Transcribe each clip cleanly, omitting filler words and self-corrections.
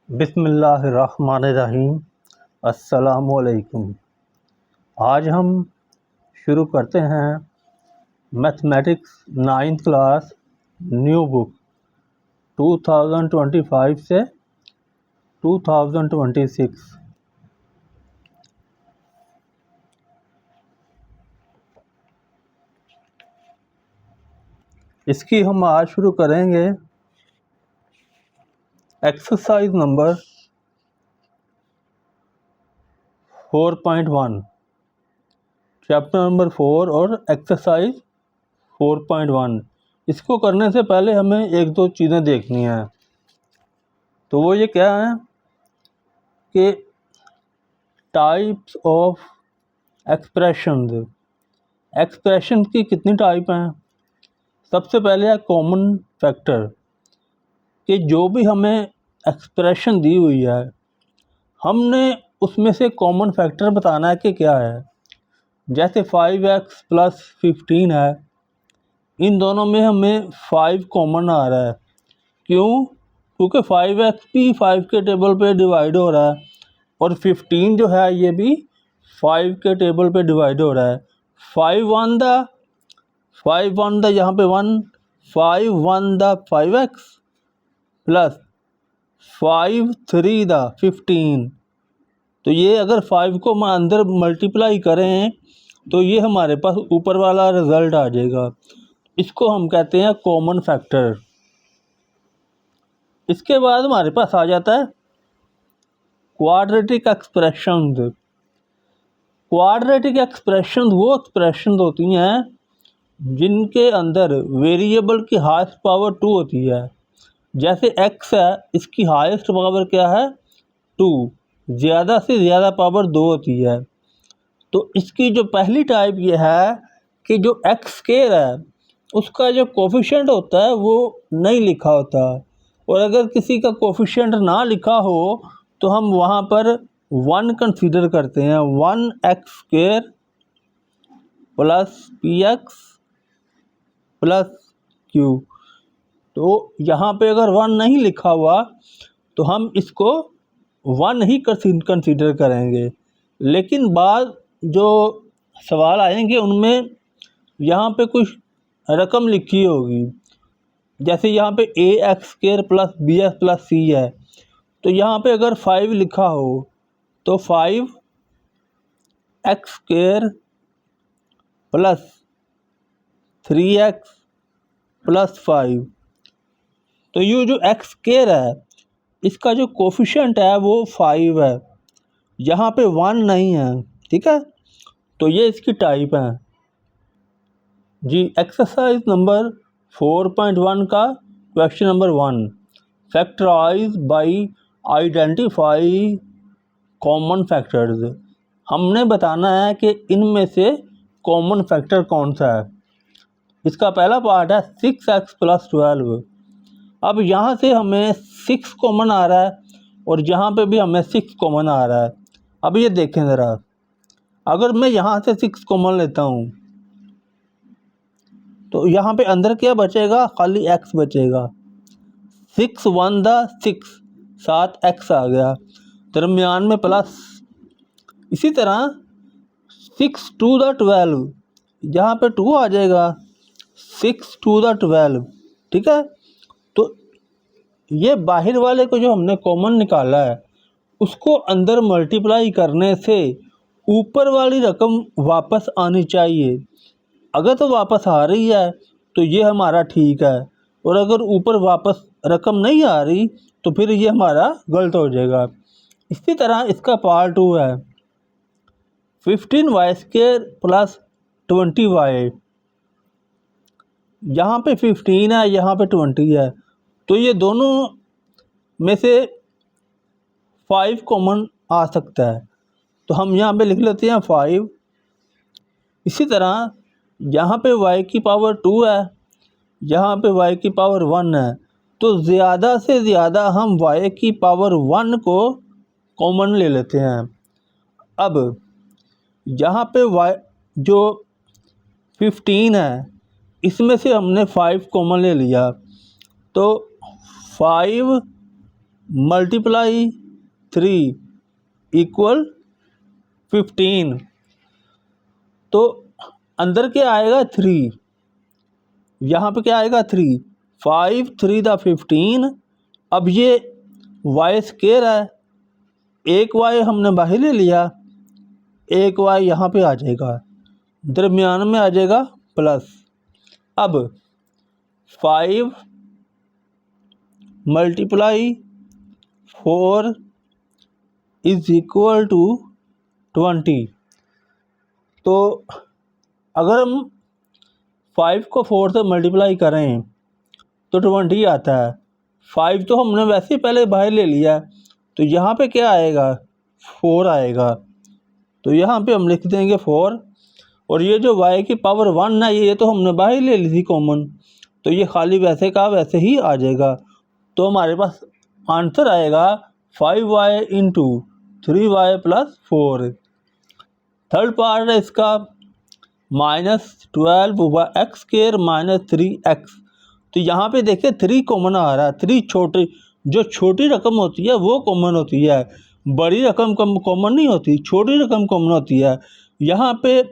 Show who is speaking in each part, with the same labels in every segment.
Speaker 1: बिस्मिल्लाहिर्रहमानिर्रहीम। अस्सलामुअलैकुम। आज हम शुरू करते हैं mathematics 9th class new book 2025 से 2026। इसकी हम आज शुरू करेंगे एक्सरसाइज नंबर 4.1, चैप्टर नंबर 4 और एक्सरसाइज 4.1। इसको करने से पहले हमें एक दो चीज़ें देखनी हैं। तो वो ये क्या है कि टाइप्स ऑफ एक्सप्रेशन की कितनी टाइप हैं। सबसे पहले है कॉमन फैक्टर, कि जो भी हमें एक्सप्रेशन दी हुई है हमने उसमें से कॉमन फैक्टर बताना है कि क्या है। जैसे 5x + 15 है, इन दोनों में हमें 5 कॉमन आ रहा है। क्यों? क्योंकि 5x भी 5 के टेबल पे डिवाइड हो रहा है और 15 जो है ये भी 5 के टेबल पे डिवाइड हो रहा है। 5 1 द यहाँ पे 1, 5 1 द 5x प्लस 5 3 द 15। तो ये अगर 5 को हम अंदर मल्टीप्लाई करें तो ये हमारे पास ऊपर वाला रिजल्ट आ जाएगा। इसको हम कहते हैं कॉमन फैक्टर। इसके बाद हमारे पास आ जाता है क्वाड्रेटिक एक्सप्रेशंस। क्वाड्रेटिक एक्सप्रेशंस वो एक्सप्रेशंस होती हैं जिनके अंदर वेरिएबल की हाईएस्ट पावर 2 होती है। जैसे x है, इसकी हाईएस्ट पावर क्या है? 2। ज़्यादा से ज़्यादा पावर 2 होती है। तो इसकी जो पहली टाइप ये है कि जो एक्स स्क्वायर है उसका जो कोफिशिएंट होता है वो नहीं लिखा होता, और अगर किसी का कोफिशिएंट ना लिखा हो तो हम वहाँ पर 1 कंसीडर करते हैं। 1x² + px + q। तो यहाँ पे अगर 1 नहीं लिखा हुआ तो हम इसको 1 ही कंसीडर करेंगे। लेकिन बाद जो सवाल आएंगे उनमें यहाँ पे कुछ रकम लिखी होगी। जैसे यहाँ पे ax² + bx + c है, तो यहाँ पे अगर 5 लिखा हो तो 5x² + 3x + 5। तो ये जो x² है इसका जो कोफिशिएंट है वो 5 है, यहाँ पे 1 नहीं है। ठीक है, तो ये इसकी टाइप है जी। एक्सरसाइज नंबर 4.1 का question number 1, factorise by identify common factors. हमने बताना है कि इनमें से कॉमन फैक्टर कौन सा है। इसका पहला पार्ट है 6x + 12। अब यहाँ से हमें 6 कॉमन आ रहा है और यहाँ पे भी हमें 6 कॉमन आ रहा है। अब ये देखें ज़रा, अगर मैं यहाँ से 6 कॉमन लेता हूँ तो यहाँ पे अंदर क्या बचेगा? खाली x बचेगा। 6 1 द 6, 7x आ गया, दरमियान में प्लस। इसी तरह 6 2 द 12, यहाँ पे 2 आ जाएगा। 6 2 द 12। ठीक है, तो ये बाहर वाले को जो हमने कॉमन निकाला है उसको अंदर मल्टीप्लाई करने से ऊपर वाली रकम वापस आनी चाहिए। अगर तो वापस आ रही है तो ये हमारा ठीक है, और अगर ऊपर वापस रकम नहीं आ रही तो फिर ये हमारा गलत हो जाएगा। इसी तरह इसका पार्ट 2 है 15y² + 20y। यहाँ पे 15 है, यहाँ पे 20 है, तो ये दोनों में से 5 कॉमन आ सकता है, तो हम यहाँ पे लिख लेते हैं 5। इसी तरह यहाँ पे y की पावर 2 है, यहाँ पे y की पावर 1 है, तो ज़्यादा से ज़्यादा हम y की पावर 1 को कॉमन ले लेते हैं। अब यहाँ पे y जो 15 है इसमें से हमने 5 कॉमन ले लिया, तो 5 मल्टीप्लाई 3 इक्वल 15। तो अंदर क्या आएगा 3, यहाँ पे क्या आएगा 3, 5 3 दा 15। अब ये वाई स्केयर है, एक वाई हमने बाहर ले लिया, एक वाई यहाँ पे आ जाएगा, दरमियान में आ जाएगा प्लस। अब 5 मल्टीप्लाई 4 इज इक्वल टू 20। तो अगर हम 5 को 4 से मल्टीप्लाई करें तो 20 आता है। 5 तो हमने वैसे ही पहले बाहर ले लिया, तो यहाँ पे क्या आएगा 4 आएगा। तो यहाँ पे हम लिख देंगे 4, और ये जो y की पावर 1 है ये तो हमने बाहर ले ली थी कॉमन, तो ये खाली वैसे का वैसे ही आ जाएगा। तो हमारे पास आंसर आएगा 5y into 3y plus 4। Third part है इसका -12 एक्स स्क्वायर माइनस 3x। तो यहाँ पे देखिए 3 कॉमन आ रहा है। 3 छोटी, जो छोटी रकम होती है वो कॉमन होती है, बड़ी रकम कॉमन नहीं होती, छोटी रकम कॉमन होती है। यहाँ पे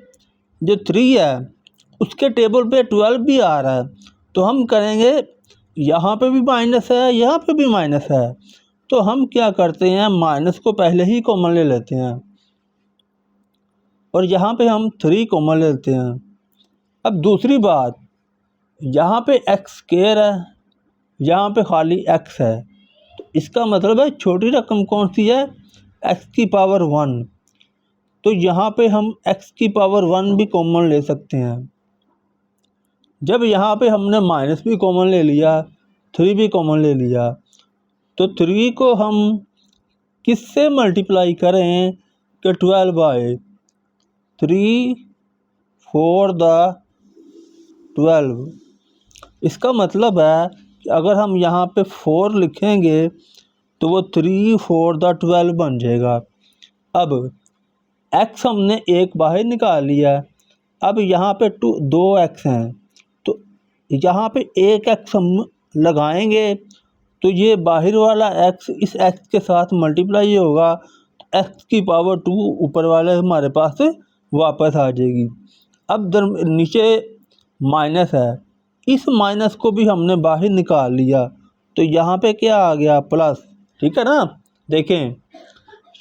Speaker 1: जो 3 है उसके टेबल पे 12 भी आ रहा है, तो हम करेंगे यहाँ पे भी माइनस है, यहाँ पे भी माइनस है, तो हम क्या करते हैं माइनस को पहले ही कॉमन ले लेते हैं, और यहाँ पे हम 3 कॉमन ले लेते हैं। अब दूसरी बात, यहाँ पे एक्स स्क्वायर है, यहाँ पे खाली x है, तो इसका मतलब है छोटी रकम कौन सी है, x की पावर 1। तो यहाँ पे हम x की पावर 1 भी कॉमन ले सकते हैं। जब यहाँ पे हमने माइनस भी कॉमन ले लिया, 3 भी कॉमन ले लिया, तो 3 को हम किससे मल्टीप्लाई करें कि 12/3 4 द 12। इसका मतलब है कि अगर हम यहाँ पे 4 लिखेंगे तो वो 3 4 द 12 बन जाएगा। अब x हमने एक बाहर निकाल लिया, अब यहाँ पे 2x हैं, तो यहाँ पे एक x हम लगाएंगे तो ये बाहर वाला x इस x के साथ मल्टीप्लाई होगा, तो x की पावर 2 ऊपर वाले हमारे पास वापस आ जाएगी। अब नीचे माइनस है, इस माइनस को भी हमने बाहर निकाल लिया, तो यहाँ पे क्या आ गया प्लस। ठीक है ना, देखें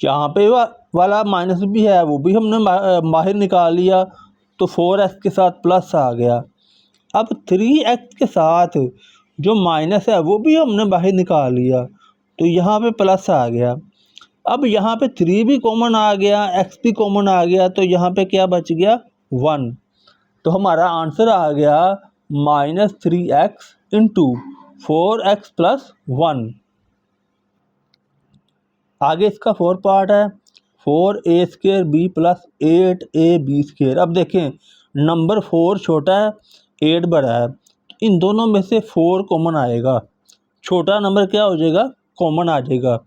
Speaker 1: यहाँ पे वाला माइनस भी है, वो भी हमने बाहर निकाल लिया, तो 4x के साथ प्लस आ गया। अब 3x के साथ जो माइनस है वो भी हमने बाहर निकाल लिया, तो यहाँ पे प्लस आ गया। अब यहाँ पे 3 भी कॉमन आ गया, x भी कॉमन आ गया, तो यहाँ पे क्या बच गया 1। तो हमारा आंसर आ गया -3x इंटू 4x प्लस 1। आगे इसका 4 पार्ट है, 4a square b plus 8ab square. अब देखें नंबर 4 छोटा है, 8 बड़ा है, इन दोनों में से 4 कॉमन आएगा, छोटा नंबर क्या हो जाएगा कॉमन आ जाएगा।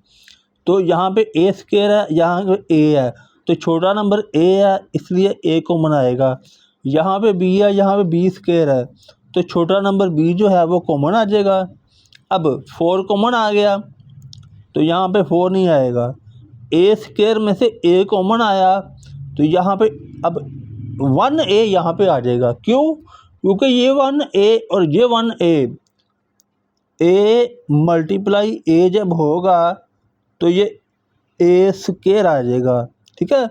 Speaker 1: तो यहाँ पे a स्क्वायर है, यहाँ पे a है, तो छोटा नंबर a है इसलिए a कॉमन आएगा। यहाँ पे b है, यहाँ पे b स्क्वायर है, तो छोटा नंबर b जो है वो कॉमन आ जाएगा। अब 4 कॉमन आ गया, तो यहाँ पे 4 नहीं आएगा। a स्क्वायर में से a कॉमन आया, तो यहाँ पे अब 1a यहाँ पे आ जाएगा। क्यों? क्योंकि ये 1a और ये 1a, a मल्टीप्लाई a जब होगा तो ये a स्क्वायर आ जाएगा। ठीक है,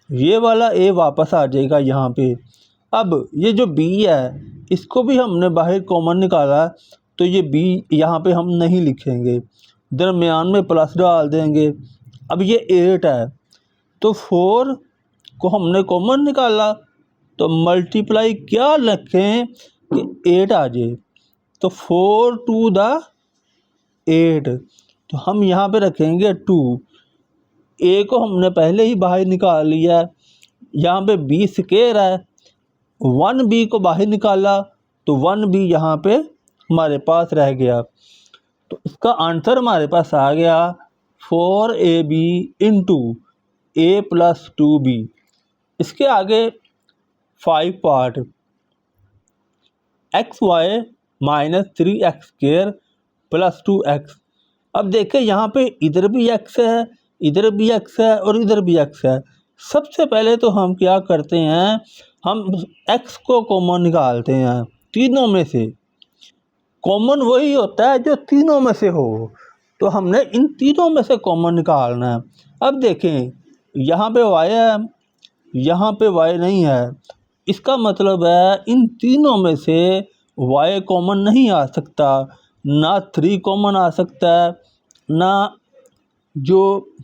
Speaker 1: ये वाला a वापस आ जाएगा यहाँ पे। अब ये जो b है इसको भी हमने बाहर कॉमन निकाला, तो ये b यहाँ पे हम नहीं लिखेंगे, दरमियान में प्लस डाल देंगे। अब ये 8 है, तो 4 को हमने कॉमन निकाला, तो मल्टीप्लाई क्या लिखें कि 8 आ जाए, तो 4 2 द 8, तो हम यहाँ पे रखेंगे 2। a को हमने पहले ही बाहर निकाल लिया, यहाँ पे b स्क्वायर है, 1b को बाहर निकाला, तो 1b यहाँ पे हमारे पास रह गया। तो इसका आंसर हमारे पास आ गया 4ab into a plus 2b। इसके आगे 5 part, xy minus 3x square plus 2x। अब देखें यहाँ पे इधर भी x है, इधर भी x है और इधर भी x है। सबसे पहले तो हम क्या करते हैं, हम x को कॉमन निकालते हैं तीनों में से। कॉमन वही होता है जो तीनों में से हो, तो हमने इन तीनों में से कॉमन निकालना है। अब देखें यहाँ पे y है, यहाँ पे y नहीं है, इसका मतलब है इन तीनों में से y कॉमन नहीं आ सकता, ना 3 कॉमन आ सकता है, ना जो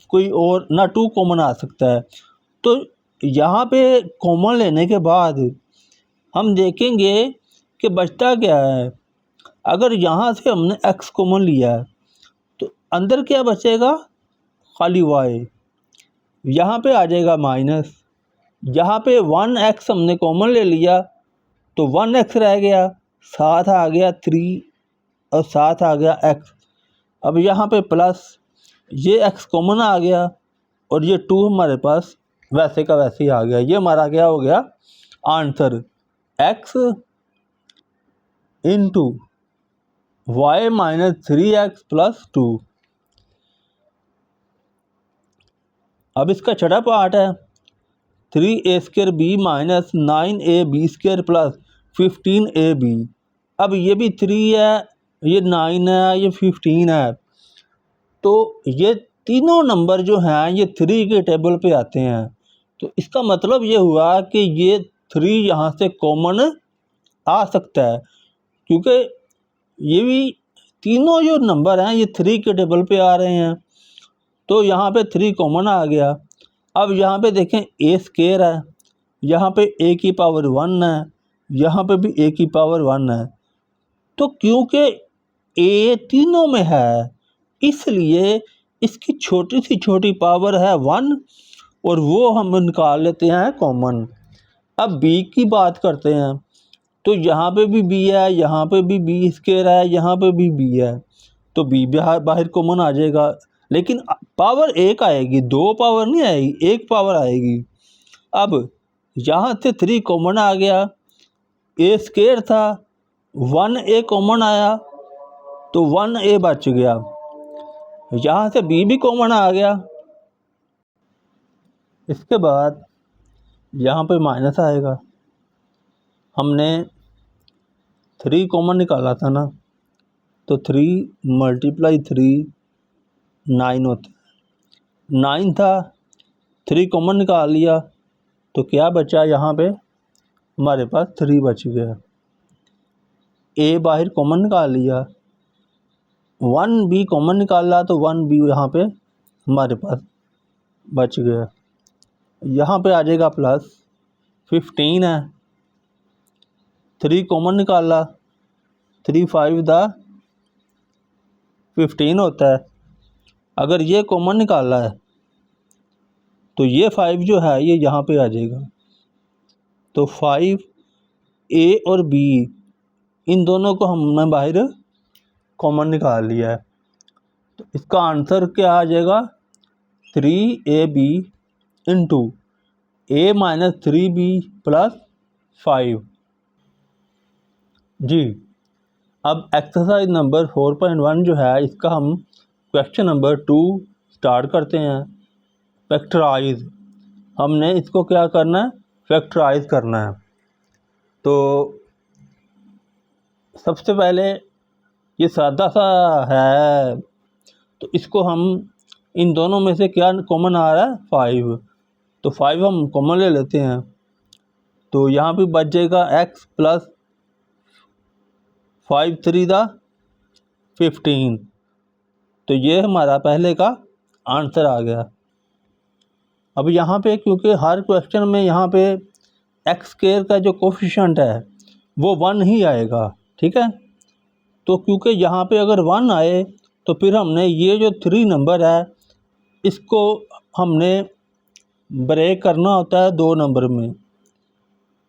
Speaker 1: कोई और, ना 2 कॉमन आ सकता है। तो यहाँ पे कॉमन लेने के बाद हम देखेंगे कि बचता क्या है। अगर यहाँ से हमने x कॉमन लिया है तो अंदर क्या बचेगा, खाली y। यहाँ पे आ जाएगा माइनस, यहाँ पे 1x हमने कॉमन ले लिया तो 1x रह गया, साथ आ गया 3 और साथ आ गया x। अब यहाँ पे प्लस, ये x कॉमन आ गया और ये 2 हमारे पास वैसे का वैसे ही आ गया। ये हमारा क्या हो गया answer, x into y minus 3x plus 2। अब इसका छठा पार्ट है 3a² b minus 9ab² plus 15ab। अब ये भी 3 है, ये 9 है, ये 15 है, तो ये तीनों नंबर जो हैं ये 3 के टेबल पे आते हैं। तो इसका मतलब ये हुआ कि ये 3 यहाँ से कॉमन आ सकता है, क्योंकि ये भी तीनों जो नंबर हैं ये 3 के टेबल पे आ रहे हैं, तो यहाँ पे 3 कॉमन आ गया। अब यहाँ पे देखें a² है, यहाँ पे a की पावर 1 है, यहाँ पे भी a की पावर 1 है। तो क्योंकि a तीनों में है इसलिए इसकी छोटी सी छोटी पावर है 1 और वो हम निकाल लेते हैं कॉमन। अब b की बात करते हैं, तो यहाँ पे भी b है, यहाँ पे भी b² है, यहाँ पे भी b है, तो b बाहर कॉमन आ जाएगा। लेकिन पावर 1 आएगी, 2 पावर नहीं आएगी, 1 पावर आएगी। अब यहाँ से 3 कॉमन आ गया, a² था, 1a कॉमन आया तो 1a बच गया। यहाँ से b भी कॉमन आ गया। इसके बाद यहाँ पे माइनस आएगा, हमने 3 कॉमन निकाला था ना, तो 3 मल्टीप्लाई 3 9 होता है, 9 था, 3 कॉमन निकाल लिया तो क्या बचा, यहाँ पे हमारे पास 3 बच गया। a बाहर कॉमन निकाल लिया, 1b कॉमन निकाला तो 1b यहाँ पे हमारे पास बच गया। यहाँ पे आ जाएगा प्लस, 15 है, 3 कॉमन निकाला, 3 5 दा 15 होता है। अगर ये कॉमन निकाला है तो ये 5 जो है ये यहाँ पे आ जाएगा, तो 5 a और b इन दोनों को हमने बाहर कॉमन निकाल लिया है। तो इसका आंसर क्या आ जाएगा, 3ab into a minus 3b plus 5। जी, अब एक्सरसाइज नंबर 4.1 जो है इसका हम क्वेश्चन नंबर 2 स्टार्ट करते हैं। फैक्टराइज, हमने इसको क्या करना है, फैक्टराइज करना है। तो सबसे पहले ये सादा सा है, तो इसको हम इन दोनों में से क्या कॉमन आ रहा है, 5, तो 5 हम कॉमन ले लेते हैं। तो यहाँ पे बच जाएगा x प्लस 5 3 दा 15। तो ये हमारा पहले का आंसर आ गया। अब यहाँ पे क्योंकि हर क्वेश्चन में यहाँ पे x² का जो कोफिशिएंट है वो 1 ही आएगा, ठीक है। तो क्योंकि यहाँ पे अगर 1 आए तो फिर हमने ये जो 3 नंबर है इसको हमने ब्रेक करना होता है 2 नंबर में।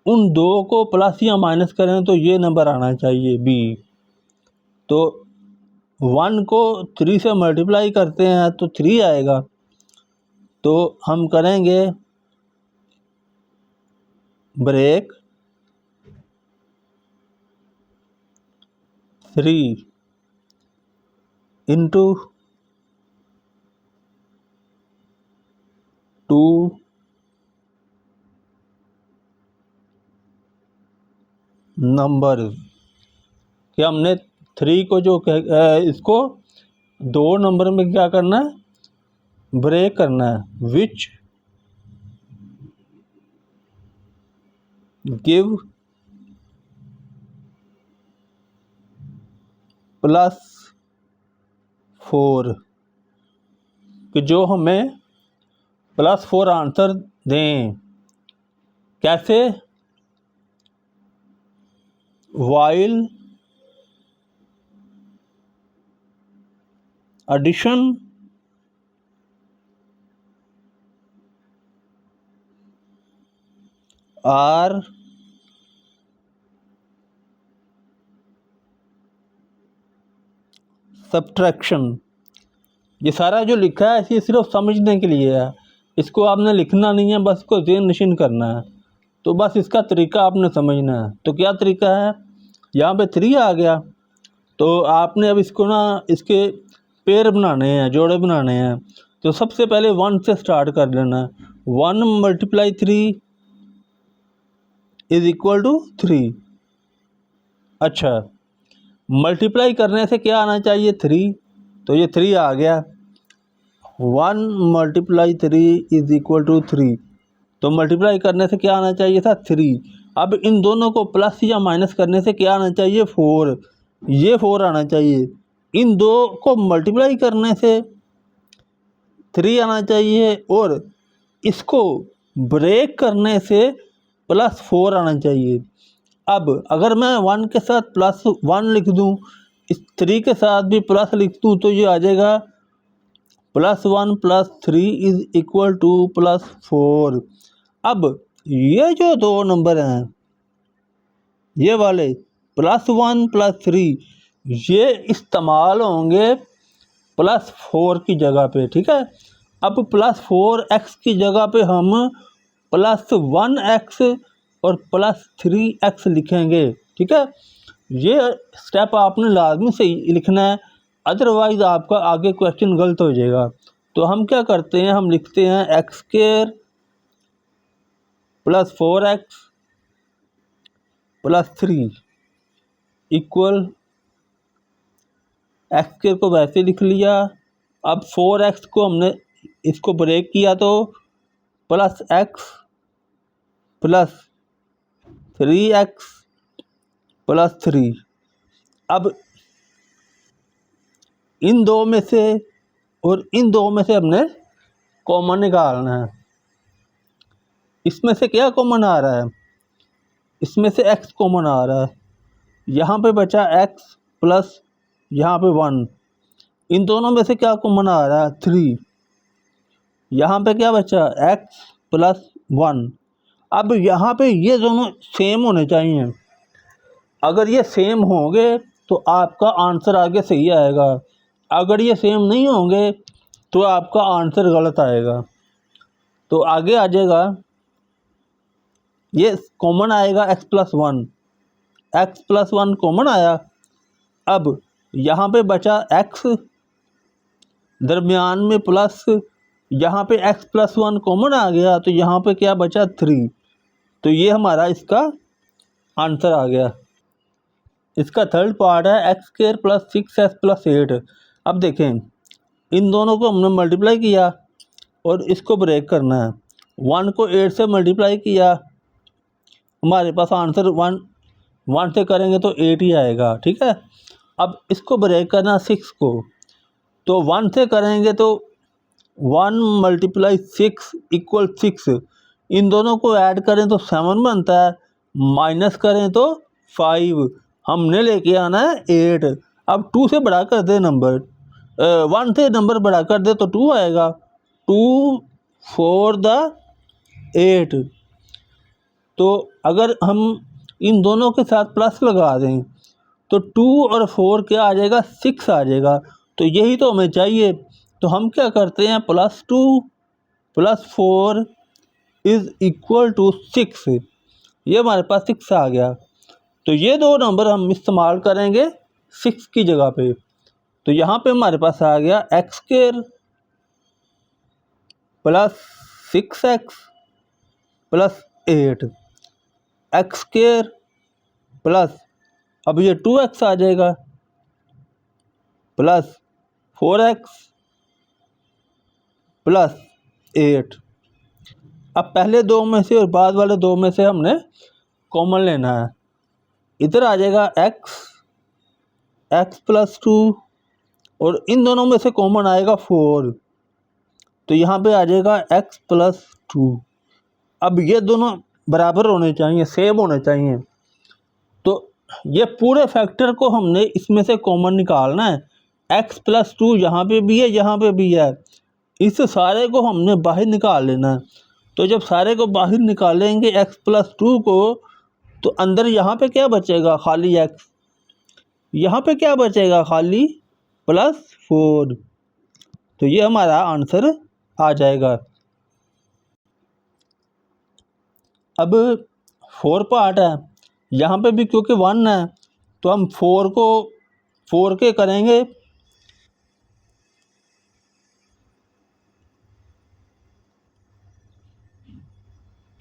Speaker 1: उन 2 को प्लस या माइनस करें तो ये नंबर आना चाहिए b। तो 1 को 3 से मल्टीप्लाई करते हैं तो 3 आएगा, तो हम करेंगे ब्रेक 3 इंटू टू नंबर कि हमने 3 को जो इसको 2 नंबर में क्या करना है, ब्रेक करना है, विच गिव +4 कि जो हमें +4 आंसर दें। कैसे? While addition or subtraction. ये सारा जो लिखा है ये सिर्फ समझने के लिए है, इसको आपने लिखना नहीं है, बस इसको ज़हन नशीन करना है। तो बस इसका तरीका आपने समझना है। तो क्या तरीका है, यहाँ पे 3 आ गया तो आपने अब इसको ना इसके पेयर बनाने हैं, जोड़े बनाने हैं। तो सबसे पहले 1 से स्टार्ट कर लेना है। 1 × 3 = 3। अच्छा, मल्टीप्लाई करने से क्या आना चाहिए, 3, तो ये 3 आ गया। 1 × 3 = 3, तो मल्टीप्लाई करने से क्या आना चाहिए था, 3। अब इन दोनों को प्लस या माइनस करने से क्या आना चाहिए, 4। ये 4 आना चाहिए। इन दो को मल्टीप्लाई करने से 3 आना चाहिए और इसको ब्रेक करने से +4 आना चाहिए। अब अगर मैं 1 के साथ +1 लिख दूं, इस 3 के साथ भी प्लस लिख दूं, तो ये आ जाएगा +1 + 3 = +4। अब ये जो 2 नंबर हैं, ये वाले +1 + 3, ये इस्तेमाल होंगे +4 की जगह पे, ठीक है। अब +4x की जगह पे हम +1x और +3x लिखेंगे, ठीक है। ये स्टेप आपने लाजमी से लिखना है, अदरवाइज़ आपका आगे क्वेश्चन गलत हो जाएगा। तो हम क्या करते हैं, हम लिखते हैं x² + 4x + 3 = x² को वैसे लिख लिया। अब 4x को हमने इसको ब्रेक किया तो +x + 3x + 3। अब इन दो में से और इन दो में से हमने कॉमन निकालना है। इसमें से क्या कॉमन आ रहा है, इसमें से x कॉमन आ रहा है। यहाँ पे बचा x प्लस यहाँ पे 1। इन दोनों में से क्या कॉमन आ रहा है, 3। यहाँ पे क्या बचा, x + 1। अब यहाँ पे ये दोनों सेम होने चाहिए। अगर ये सेम होंगे तो आपका आंसर आगे सही आएगा। अगर ये सेम नहीं होंगे तो आपका आंसर गलत आएगा। तो आगे आ जाएगा, ये कॉमन आएगा x + 1। x + 1 कॉमन आया। अब यहाँ पे बचा x, दरमियान में प्लस, यहाँ पे x + 1 कॉमन आ गया तो यहाँ पे क्या बचा, 3। तो ये हमारा इसका आंसर आ गया। इसका थर्ड पार्ट है x² + 6s + 8। अब देखें, इन दोनों को हमने मल्टीप्लाई किया और इसको ब्रेक करना है। 1 को 8 से मल्टीप्लाई किया, हमारे पास आंसर 1 से करेंगे तो 8 ही आएगा, ठीक है। अब इसको ब्रेक करना 6 को, तो 1 से करेंगे तो 1 × 6 = 6। इन दोनों को ऐड करें तो 7 बनता है, माइनस करें तो 5। हमने लेके आना है 8। अब 2 से बड़ा कर दे नंबर, 1 से नंबर बड़ा कर दे तो 2 आएगा। 2 4 द 8। तो अगर हम इन दोनों के साथ प्लस लगा दें तो 2 और 4 क्या आ जाएगा, 6 आ जाएगा। तो यही तो हमें चाहिए। तो हम क्या करते हैं, +2 + 4 = 6। ये हमारे पास 6 आ गया। तो ये 2 नंबर हम इस्तेमाल करेंगे 6 की जगह पे। तो यहाँ पे हमारे पास आ गया x² + 6x plus 8 x square plus, अब ये 2x आ जाएगा प्लस 4x प्लस 8। अब पहले दो में से और बाद वाले दो में से हमने कॉमन लेना है। इधर आ जाएगा x प्लस 2 और इन दोनों में से कॉमन आएगा 4, तो यहाँ पे आ जाएगा x प्लस 2। अब ये दोनों बराबर होने चाहिए, सेम होने चाहिए, तो ये पूरे फैक्टर को हमने इसमें से कॉमन निकालना है। x प्लस 2 यहाँ पे भी है, यहाँ पे भी है, इस सारे को हमने बाहर निकाल लेना है। तो जब सारे को बाहर निकालेंगे x प्लस 2 को, तो अंदर यहाँ पे क्या बचेगा, खाली x, यहाँ पे क्या बचेगा, खाली प्लस 4। तो ये हमारा आंसर आ जाएगा। अब 4 पार्ट है, यहाँ पे भी क्योंकि 1 है तो हम 4 को 4 के करेंगे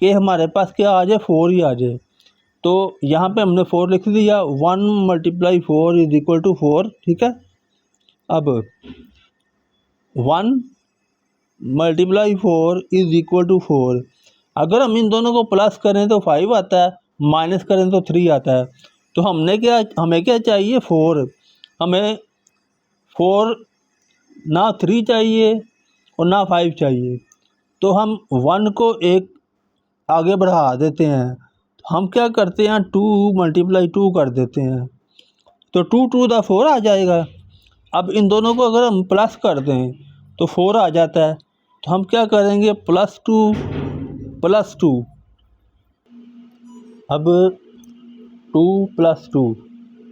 Speaker 1: कि हमारे पास क्या आ जाए, 4 ही आ जाए। तो यहाँ पे हमने 4 लिख दिया, 1 मल्टीप्लाई 4 इज इक्वल टू 4, ठीक है। अब 1 मल्टीप्लाई 4 इज इक्वल टू 4। अगर हम इन दोनों को प्लस करें तो 5 आता है, माइनस करें तो 3 आता है। तो हमें क्या चाहिए, 4। हमें 4 ना 3 चाहिए और ना 5 चाहिए, तो हम 1 को एक आगे बढ़ा देते हैं। हम क्या करते हैं, 2 मल्टीप्लाई 2 कर देते हैं, तो 2 टू द 4 आ जाएगा। अब इन दोनों को अगर हम प्लस कर दें तो 4 आ जाता है, तो हम क्या करेंगे, प्लस 2 प्लस 2। अब 2 प्लस 2,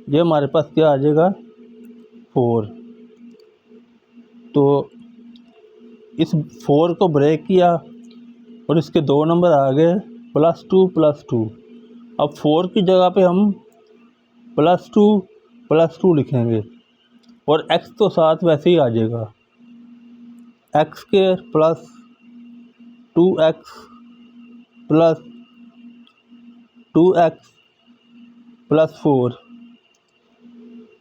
Speaker 1: ये हमारे पास क्या आ जाएगा, 4। तो इस 4 को ब्रेक किया और इसके 2 नंबर आ गए, प्लस 2 प्लस 2। अब 4 की जगह पे हम प्लस 2 लिखेंगे और x तो साथ वैसे ही आ जाएगा, x square plus 2x plus 2x plus 4।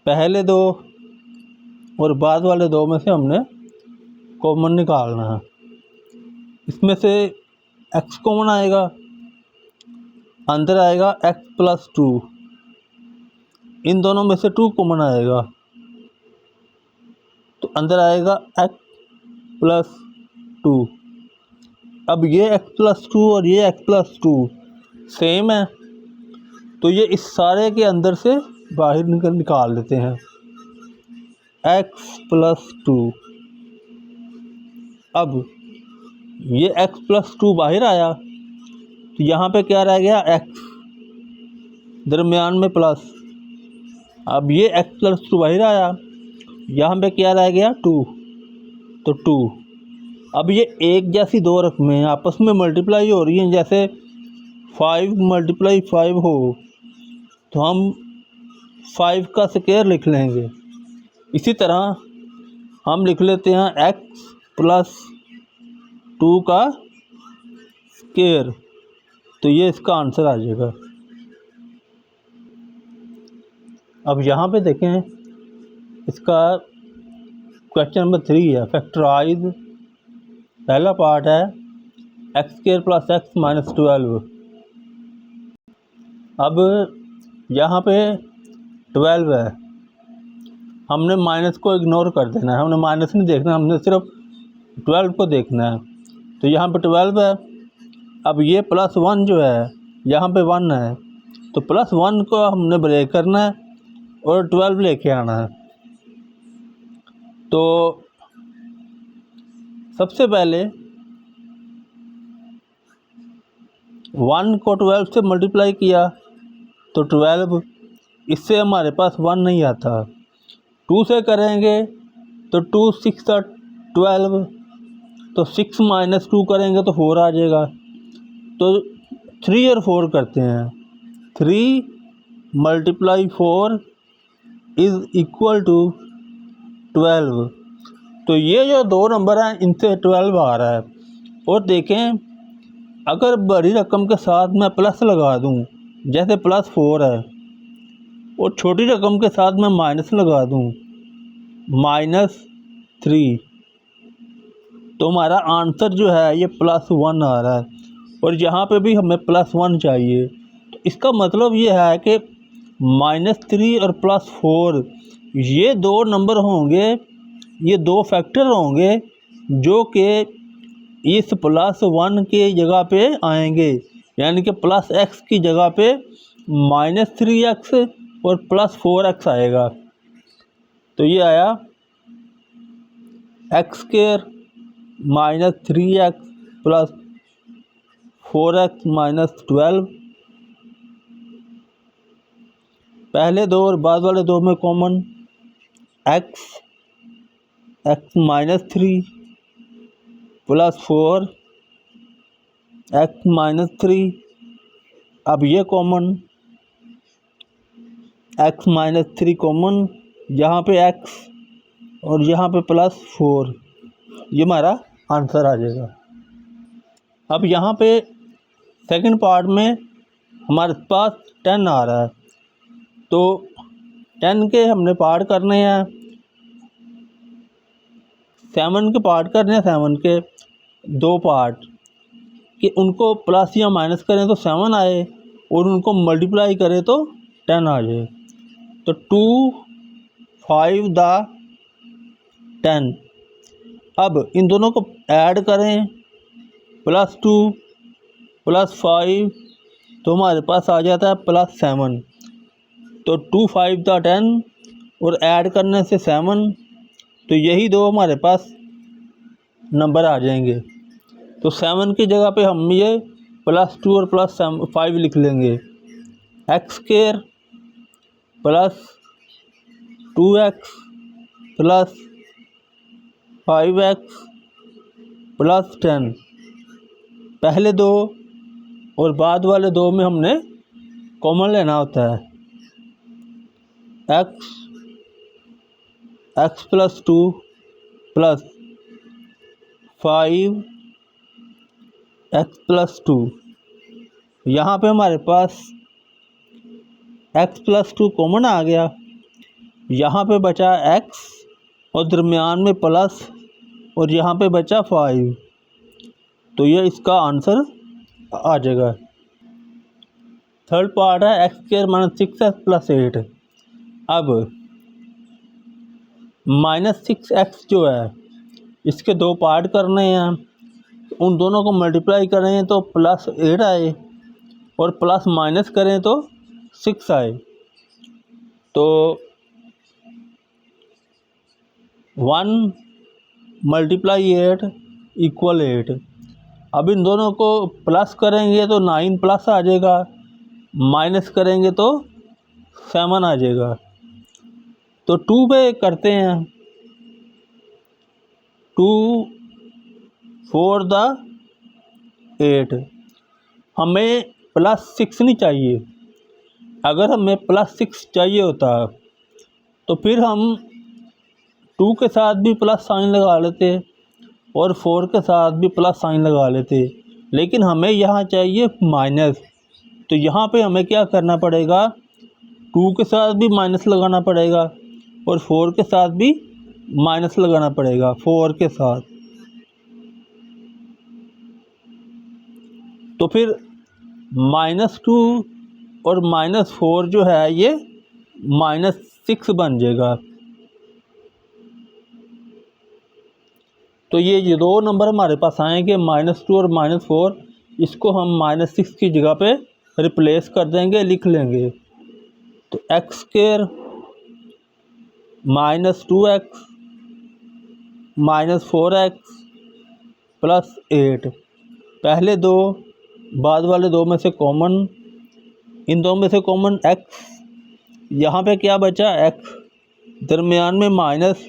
Speaker 1: पहले दो और बाद वाले दो में से हमने कॉमन निकालना है। इसमें से x कॉमन आएगा, अंदर आएगा x प्लस 2, इन दोनों में से 2 कॉमन आएगा, तो अंदर आएगा x प्लस 2। अब ये x प्लस 2 और ये x प्लस 2 सेम है, तो ये इस सारे के अंदर से बाहर निकाल लेते हैं, x प्लस 2। अब ये x प्लस 2 बाहर आया, तो यहाँ पे क्या रह गया, x, दरमियान में प्लस। अब ये x प्लस 2 बाहर आया, यहाँ पे क्या रह गया, 2, तो 2। अब ये एक जैसी दो रकमें आपस में मल्टीप्लाई हो रही हैं, जैसे 5 मल्टीप्लाई 5 हो, तो हम 5 का स्क्वायर लिख लेंगे। इसी तरह हम लिख लेते हैं x प्लस 2 का स्क्वायर, तो ये इसका आंसर आ जाएगा। अब यहाँ पे देखें, इसका क्वेश्चन नंबर 3 है, फैक्टराइज। पहला पार्ट है x square plus x minus 12। अब यहाँ पे 12 है, हमने माइनस को इग्नोर कर देना है, हमने माइनस नहीं देखना, हमने सिर्फ 12 को देखना है। तो यहाँ पे 12 है। अब ये प्लस 1 जो है, यहाँ पे 1 है, तो प्लस 1 को हमने ब्रेक करना है और 12 लेके आना है। तो सबसे पहले 1 को 12 से मल्टीप्लाई किया तो 12, इससे हमारे पास 1 नहीं आता। 2 से करेंगे तो 2 6 12, तो 6 माइनस 2 करेंगे तो 4 आ जाएगा। तो 3 और 4 करते हैं, 3 मल्टीप्लाई 4 इज़ इक्वल टू 12। तो ये जो दो नंबर हैं इनसे 12 आ रहा है, और देखें, अगर बड़ी रकम के साथ मैं प्लस लगा दूं, जैसे +4 है, और छोटी रकम के साथ मैं माइनस लगा दूं, -3, तो हमारा आंसर जो है ये +1 आ रहा है। और यहाँ पे भी हमें +1 चाहिए। तो इसका मतलब ये है कि -3 और +4 ये दो नंबर होंगे, ये दो फैक्टर होंगे जो कि इस +1 के जगह पे आएंगे, यानी कि +x की जगह पे -3x और +4x आएगा। तो ये आया x² -3x + 4x -12। पहले दो और बाद वाले दो में कॉमन x -3 + 4 x -3। अब ये कॉमन x -3 कॉमन, यहाँ पे x और यहाँ पे +4, ये हमारा आंसर आ जाएगा। अब यहाँ पे सेकंड पार्ट में हमारे पास 10 आ रहा है, तो 10 के हमने पार्ट करने हैं, 7 के पार्ट करने हैं, 7 के दो पार्ट कि उनको प्लस या माइनस करें तो 7 आए और उनको मल्टीप्लाई करें तो 10 आ जाए। तो 2 5 10। अब इन दोनों को ऐड करें, +2 +5, तो हमारे पास आ जाता है +7। तो 2 5 10 और ऐड करने से 7, तो यही दो हमारे पास नंबर आ जाएंगे। तो 7 की जगह पे हम ये +2 और +5 लिख लेंगे। x² +2x +5x +10। पहले दो और बाद वाले दो में हमने कॉमन लेना होता है। x +2 +5 x +2। यहाँ पे हमारे पास x +2 कॉमन आ गया, यहाँ पे बचा x और दरमियान में प्लस और यहाँ पे बचा 5, तो ये इसका आंसर आ जाएगा। थर्ड पार्ट है x² -6x + 8। अब -6x जो है इसके दो पार्ट करने हैं, उन दोनों को मल्टीप्लाई करें तो +8 आए और प्लस माइनस करें तो 6 आए। तो 1 × 8 = 8। अब इन दोनों को प्लस करेंगे तो 9 प्लस आ जाएगा, माइनस करेंगे तो 7 आ जाएगा। तो 2 पे करते हैं, 2 4 8। हमें +6 नहीं चाहिए। अगर हमें +6 चाहिए होता तो फिर हम 2 के साथ भी प्लस साइन लगा लेते और 4 के साथ भी प्लस साइन लगा लेते, लेकिन हमें यहाँ चाहिए माइनस। तो यहाँ पे हमें क्या करना पड़ेगा, 2 के साथ भी माइनस लगाना पड़ेगा और 4 के साथ भी माइनस लगाना पड़ेगा, 4 के साथ। तो फिर -2 और -4 जो है ये -6 बन जाएगा। तो ये दो नंबर हमारे पास आएंगे, -2 और -4। इसको हम -6 की जगह पे रिप्लेस कर देंगे, लिख लेंगे। तो x² -2x -4x +8। पहले दो बाद वाले दो में से कॉमन, इन दो में से कॉमन x, यहाँ पे क्या बचा x, दरमियान में माइनस,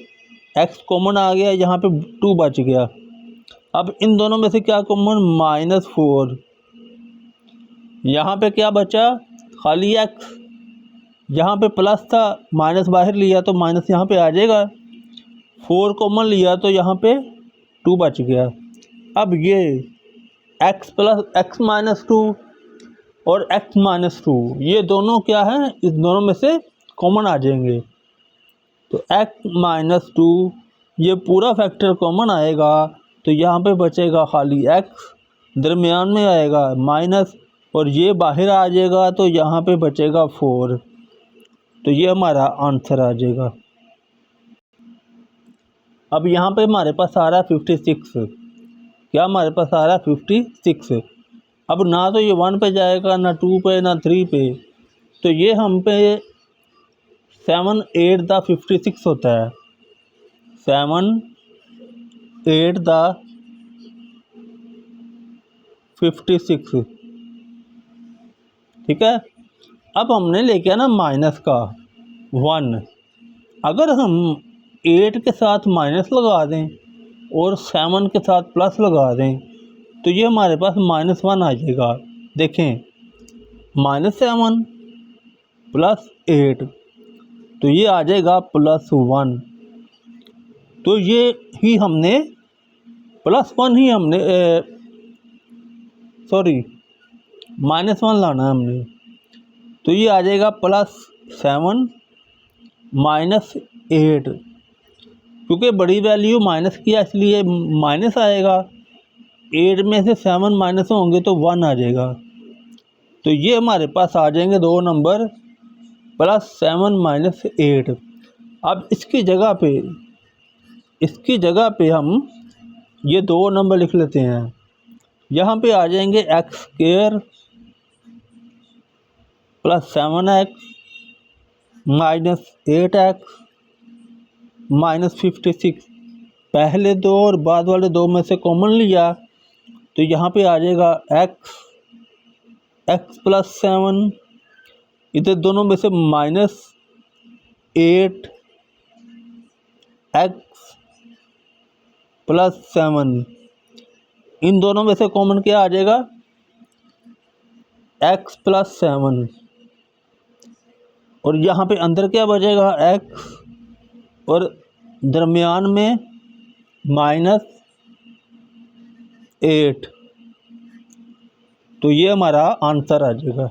Speaker 1: x कॉमन आ गया, यहाँ पे 2 बच गया। अब इन दोनों में से क्या कॉमन, -4, यहाँ पे क्या बचा, खाली x, यहाँ पे प्लस था, माइनस बाहर लिया तो माइनस यहाँ पे आ जाएगा, 4 कॉमन लिया तो यहाँ पे 2 बच गया। अब ये x plus x minus two और x माइनस टू ये दोनों क्या है, इस दोनों में से कॉमन आ जाएंगे। तो x माइनस टू ये पूरा फैक्टर कॉमन आएगा, तो यहाँ पे बचेगा खाली x, दरमियान में आएगा माइनस और ये बाहर आ जाएगा, तो यहाँ पे बचेगा 4। तो ये हमारा आंसर आ जाएगा। अब यहाँ पे हमारे पास आ रहा है 56। क्या हमारे पास आ रहा है 56। अब ना तो ये 1 पे जाएगा, ना 2 पे, ना 3 पे, तो ये हम पे 7 8 द 56 होता है। 7 8 द 56, ठीक है। अब हमने लेके आना माइनस का 1। अगर हम 8 के साथ माइनस लगा दें और 7 के साथ प्लस लगा दें, तो ये हमारे पास -1 आ जाएगा। देखें, -7 प्लस 8, तो ये आ जाएगा +1। तो ये ही हमने +1 ही हमने -1 लाना है हमने। तो ये आ जाएगा +7 -8, क्योंकि बड़ी वैल्यू माइनस किया इसलिए माइनस आएगा। 8 में से 7 माइनस होंगे तो 1 आ जाएगा। तो ये हमारे पास आ जाएंगे दो नंबर +7 -8। अब इसकी जगह पे हम ये दो नंबर लिख लेते हैं। यहाँ पे आ जाएंगे x² + 7x -8x -56। पहले दो और बाद वाले दो में से कॉमन लिया, तो यहाँ पे आ जाएगा x + 7, इधर दोनों में से -8x + 7, इन दोनों में से कॉमन क्या आ जाएगा, x + 7, और यहाँ पे अंदर क्या बचेगा x और दरमियान में -8। तो ये हमारा आंसर आ जाएगा।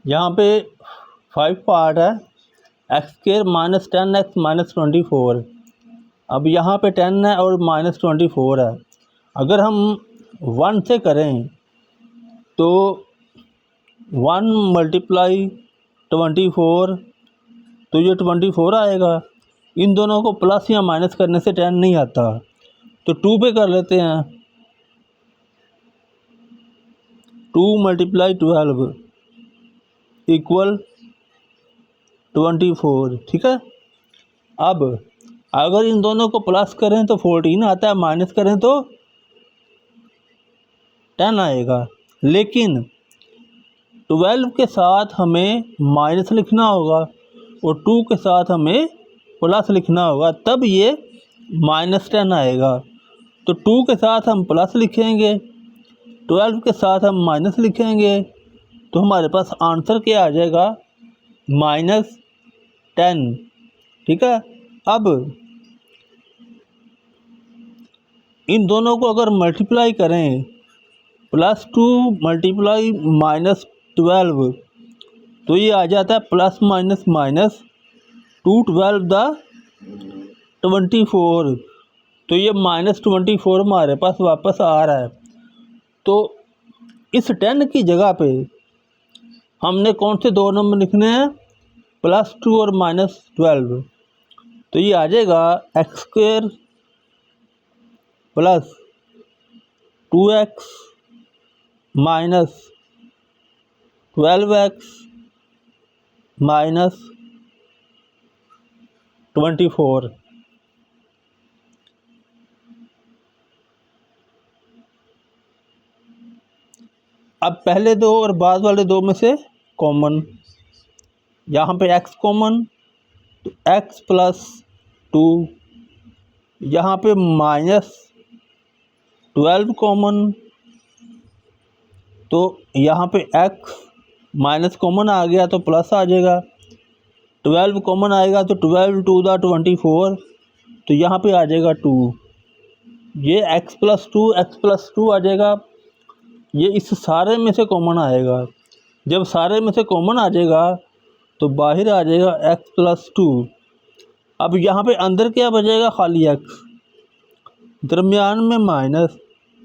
Speaker 1: यहाँ पे 5 पार्ट है, x² -10x -24। अब यहाँ पे 10 है और -24 है। अगर हम 1 से करें तो 1 × 24, तो ये 24 आएगा। इन दोनों को प्लस या माइनस करने से 10 नहीं आता, तो 2 पे कर लेते हैं। 2 × 12 = 24, ठीक है। अब अगर इन दोनों को प्लस करें तो 14 आता है, माइनस करें तो 10 आएगा। लेकिन 12 के साथ हमें माइनस लिखना होगा और 2 के साथ हमें प्लस लिखना होगा, तब ये -10 आएगा। तो 2 के साथ हम प्लस लिखेंगे, 12 के साथ हम माइनस लिखेंगे, तो हमारे पास आंसर क्या आ जाएगा, -10, ठीक है। अब इन दोनों को अगर मल्टीप्लाई करें, +2 × -12, तो ये आ जाता है +- 2 12 द 24, तो ये -24 हमारे पास वापस आ रहा है। तो इस 10 की जगह पे हमने कौन से दो नंबर लिखने हैं, +2 और -12। तो ये आ जाएगा x² + 2x -12x -24। अब पहले दो और बाद वाले दो में से कॉमन, यहाँ पे x कॉमन, तो x + 2, यहाँ पे -12 कॉमन, तो यहाँ पे x माइनस कॉमन आ गया तो प्लस आ जाएगा। 12 कॉमन आएगा तो 12 × 2 = 24, तो यहाँ पे आ जाएगा 2। ये x+2 आ जाएगा, ये इस सारे में से कॉमन आएगा। जब सारे में से कॉमन आ जाएगा तो बाहर आ जाएगा x+2। अब यहाँ पे अंदर क्या बचेगा, खाली x, दरमियान में माइनस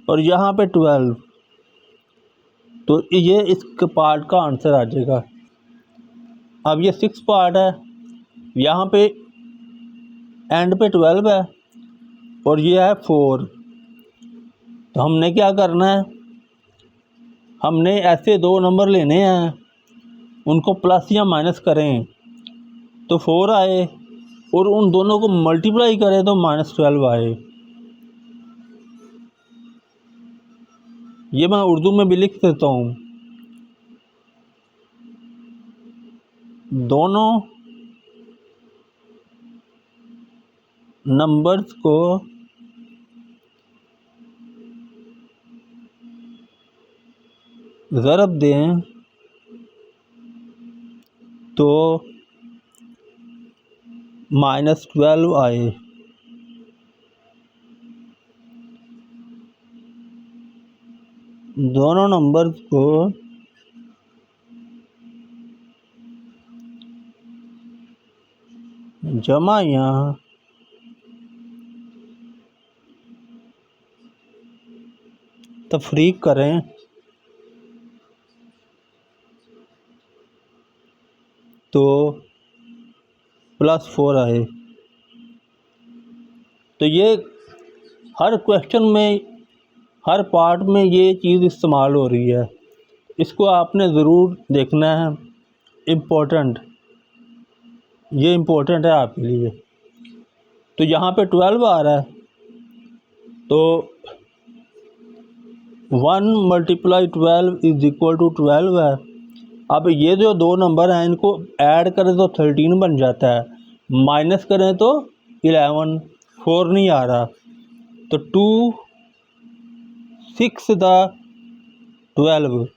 Speaker 1: और यहाँ पे 12। तो ये इस पार्ट का आंसर आ जाएगा। अब ये 6 पार्ट है, यहाँ पे एंड पे 12 है और ये है 4। तो हमने क्या करना है, हमने ऐसे दो नंबर लेने हैं, उनको प्लस या माइनस करें तो 4 आए और उन दोनों को मल्टीप्लाई करें तो -12 आए। ये मैं उर्दू में भी लिख देता हूँ। दोनों नंबर्स को ज़रब दें तो -12 आए। दोनों नंबर्स को जमा या तफरीक करें तो +4 आए। तो ये हर क्वेश्चन में, हर पार्ट में ये चीज़ इस्तेमाल हो रही है, इसको आपने ज़रूर देखना है। इम्पोर्टेंट, ये इम्पोर्टेंट है आपके लिए। तो यहाँ पे 12 आ रहा है, तो 1 × 12 = 12 है। अब ये जो दो नंबर हैं इनको ऐड करें तो 13 बन जाता है, माइनस करें तो 11, 4 नहीं आ रहा। तो 2 6 12।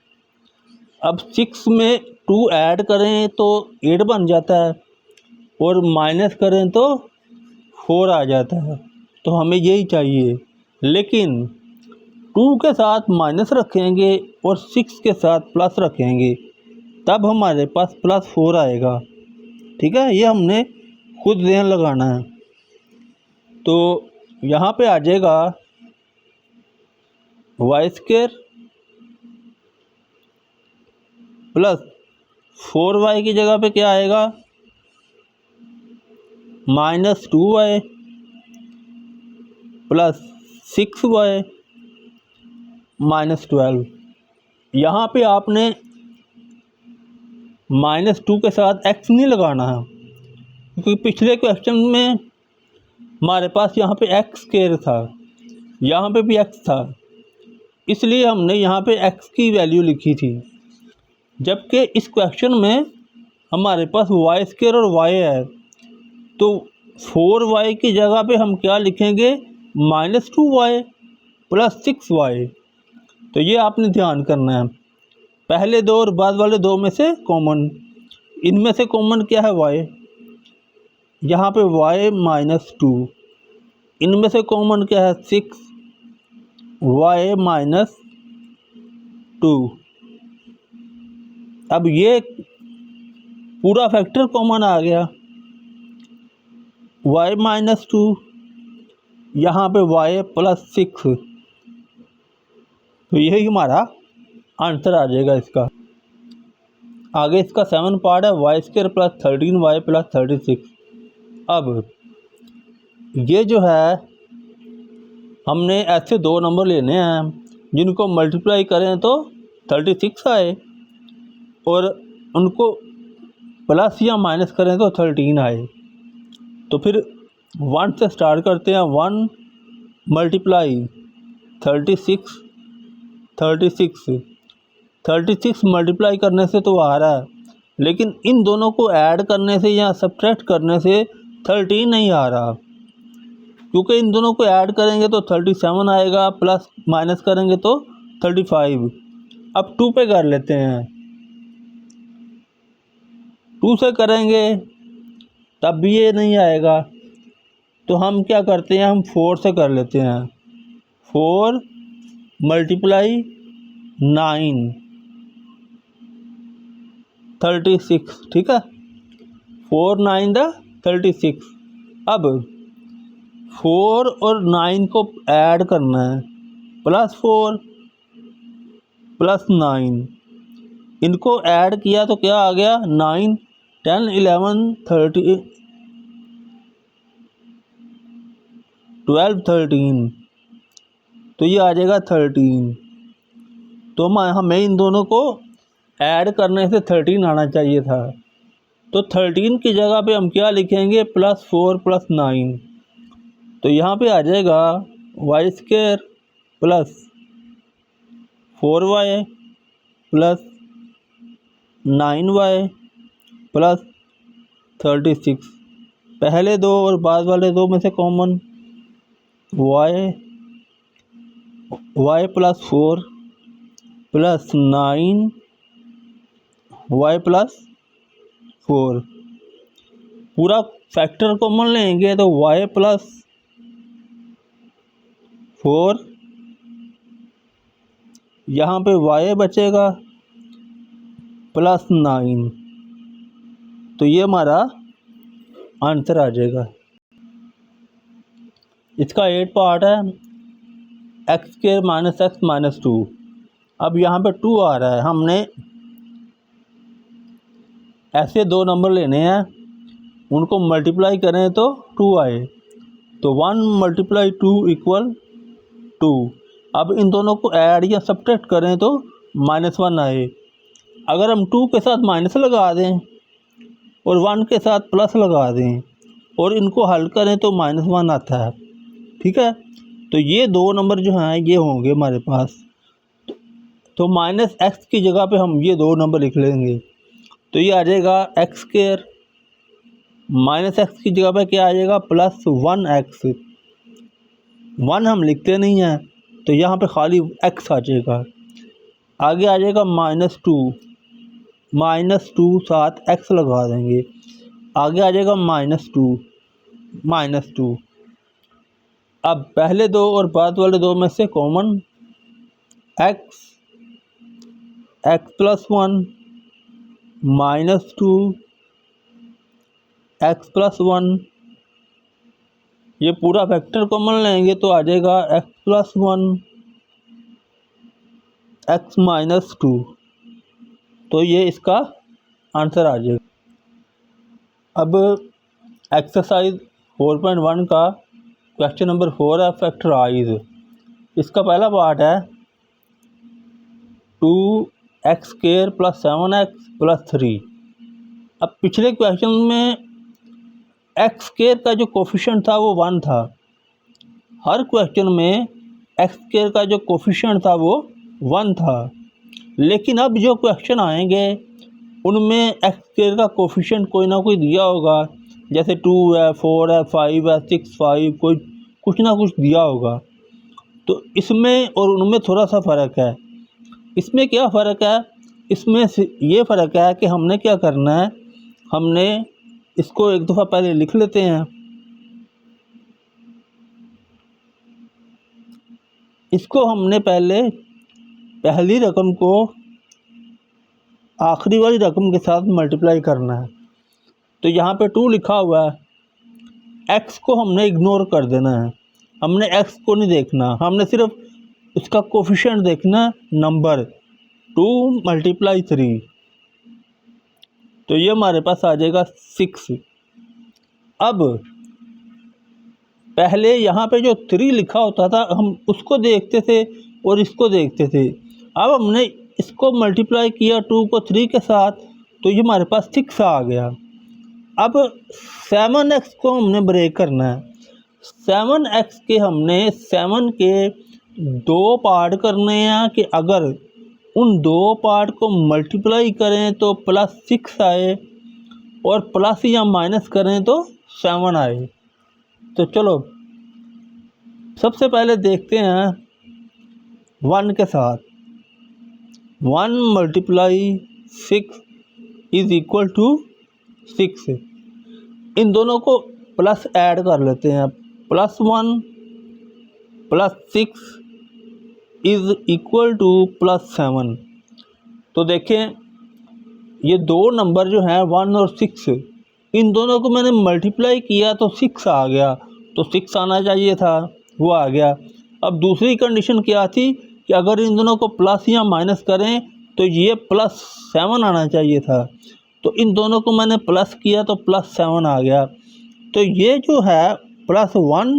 Speaker 1: अब 6 में 2 ऐड करें तो 8 बन जाता है और माइनस करें तो 4 आ जाता है। तो हमें यही चाहिए, लेकिन 2 के साथ माइनस रखेंगे और 6 के साथ प्लस रखेंगे तब हमारे पास +4 आएगा। ठीक है, ये हमने खुद ध्यान लगाना है। तो यहाँ पे आ जाएगा y² प्लस 4y की जगह पे क्या आएगा, -2y प्लस 6y -12। यहाँ पे आपने -2 के साथ x नहीं लगाना है, क्योंकि पिछले क्वेश्चन में हमारे पास यहाँ पे x² था, यहाँ पे भी x था, इसलिए हमने यहाँ पे x की वैल्यू लिखी थी। जबकि इस क्वेश्चन में हमारे पास y² और y है, तो 4y की जगह पे हम क्या लिखेंगे, -2y प्लस 6y। तो ये आपने ध्यान करना है, पहले दो और बाद वाले दो में से कॉमन, इनमें से कॉमन क्या है, y। यहाँ पे y -2, इनमें से कॉमन क्या है, 6y -2। अब ये पूरा फैक्टर कॉमन आ गया, y -2, यहाँ पे y +6। तो यही हमारा आंसर आ जाएगा इसका। आगे इसका 7 पार्ट है, y² + 13y + 36। अब ये जो है हमने ऐसे दो नंबर लेने हैं जिनको मल्टीप्लाई करें तो 36 आए और उनको प्लस या माइनस करें तो 13 आए। तो फिर 1 से स्टार्ट करते हैं। 1 × 36 36 मल्टीप्लाई करने से तो आ रहा है, लेकिन इन दोनों को ऐड करने से या सब्ट्रैक्ट करने से 13 नहीं आ रहा, क्योंकि इन दोनों को ऐड करेंगे तो 37 आएगा, प्लस माइनस करेंगे तो 35। अब 2 पे कर लेते हैं, 2 से करेंगे तब भी ये नहीं आएगा, तो हम क्या करते हैं, हम 4 से कर लेते हैं। 4 मल्टीप्लाई 9 36, ठीक है। 4 9 द 36। अब 4 और 9 को ऐड करना है, +4 +9, इनको ऐड किया तो क्या आ गया 9 10 11 13 12 13, तो ये आ जाएगा 13। तो हमें इन दोनों को ऐड करने से 13 आना चाहिए था। तो 13 की जगह पे हम क्या लिखेंगे, +4 +9। तो यहाँ पे आ जाएगा y² + 4y + 9y + 36। पहले दो और बाद वाले दो में से कॉमन y +4 + 9 y +4, पूरा फैक्टर कॉमन लेंगे तो y +4, यहाँ पे y बचेगा +9। तो ये हमारा आंसर आ जाएगा। इसका 8 पार्ट है, x² - x - 2। अब यहाँ पे 2 आ रहा है, हमने ऐसे दो नंबर लेने हैं, उनको मल्टीप्लाई करें तो 2 आए, तो 1 × 2 = 2। अब इन दोनों को ऐड या सब्ट्रैक्ट करें तो -1 आए। अगर हम 2 के साथ माइनस लगा दें और 1 के साथ प्लस लगा दें और इनको हल करें तो -1 आता है, ठीक है। तो ये दो नंबर जो हैं ये होंगे हमारे पास। तो -x की जगह पे हम ये दो नंबर लिख लेंगे, तो ये आ जाएगा x², -x की जगह पे क्या आ जाएगा +1x। 1 हम लिखते नहीं हैं तो यहाँ पे खाली x आ जाएगा। आगे आ जाएगा -2 साथ x लगा देंगे, आगे आ जाएगा -2। अब पहले दो और बाद वाले दो में से कॉमन x +1 -2 x +1, ये पूरा फैक्टर कॉमन लेंगे तो आ जाएगा x +1 x -2। तो ये इसका आंसर आ जाएगा। अब एक्सरसाइज 4.1 का क्वेश्चन नंबर 4 है, फैक्टराइज। इसका पहला पार्ट है 2x² + 7x + 3। अब पिछले क्वेश्चन में x² का जो कोफिशिएंट था वो 1 था। हर क्वेश्चन में x² का जो कोफिशिएंट था वो 1 था, लेकिन अब जो क्वेश्चन आएंगे उनमें x² का कोफिशिएंट कोई ना कोई दिया होगा, जैसे 2 है, 4 है, 5 है, 6 5, कोई कुछ ना कुछ दिया होगा। तो इसमें और उनमें थोड़ा सा फ़र्क है। इसमें क्या फ़र्क है, इसमें ये फ़र्क है कि हमने क्या करना है, हमने इसको एक दफ़ा पहले लिख लेते हैं। इसको हमने पहले पहली रकम को आखिरी वाली रकम के साथ मल्टीप्लाई करना है। तो यहाँ पे 2 लिखा हुआ है, x को हमने इग्नोर कर देना है, हमने x को नहीं देखना, हमने सिर्फ इसका कोफिशिएंट देखना नंबर 2 × 3। तो ये हमारे पास आ जाएगा 6। अब पहले यहाँ पे जो 3 लिखा होता था हम उसको देखते थे और इसको देखते थे। अब हमने इसको मल्टीप्लाई किया 2 को 3 के साथ, तो ये हमारे पास 6 आ गया। अब 7x को हमने ब्रेक करना है। 7x के हमने 7 के 2 पार्ट करने हैं कि अगर उन 2 पार्ट को मल्टीप्लाई करें तो +6 आए और प्लस या माइनस करें तो 7 आए। तो चलो सबसे पहले देखते हैं 1 के साथ। 1 × 6 = 6। इन दोनों को प्लस ऐड कर लेते हैं, +1 +6 इज़ इक्वल टू +7। तो देखें ये दो नंबर जो हैं 1 और 6, इन दोनों को मैंने मल्टीप्लाई किया तो 6 आ गया, तो 6 आना चाहिए था, वो आ गया। अब दूसरी कंडीशन क्या थी कि अगर इन दोनों को प्लस या माइनस करें तो ये +7 आना चाहिए था, तो इन दोनों को मैंने प्लस किया तो +7 आ गया। तो ये जो है +1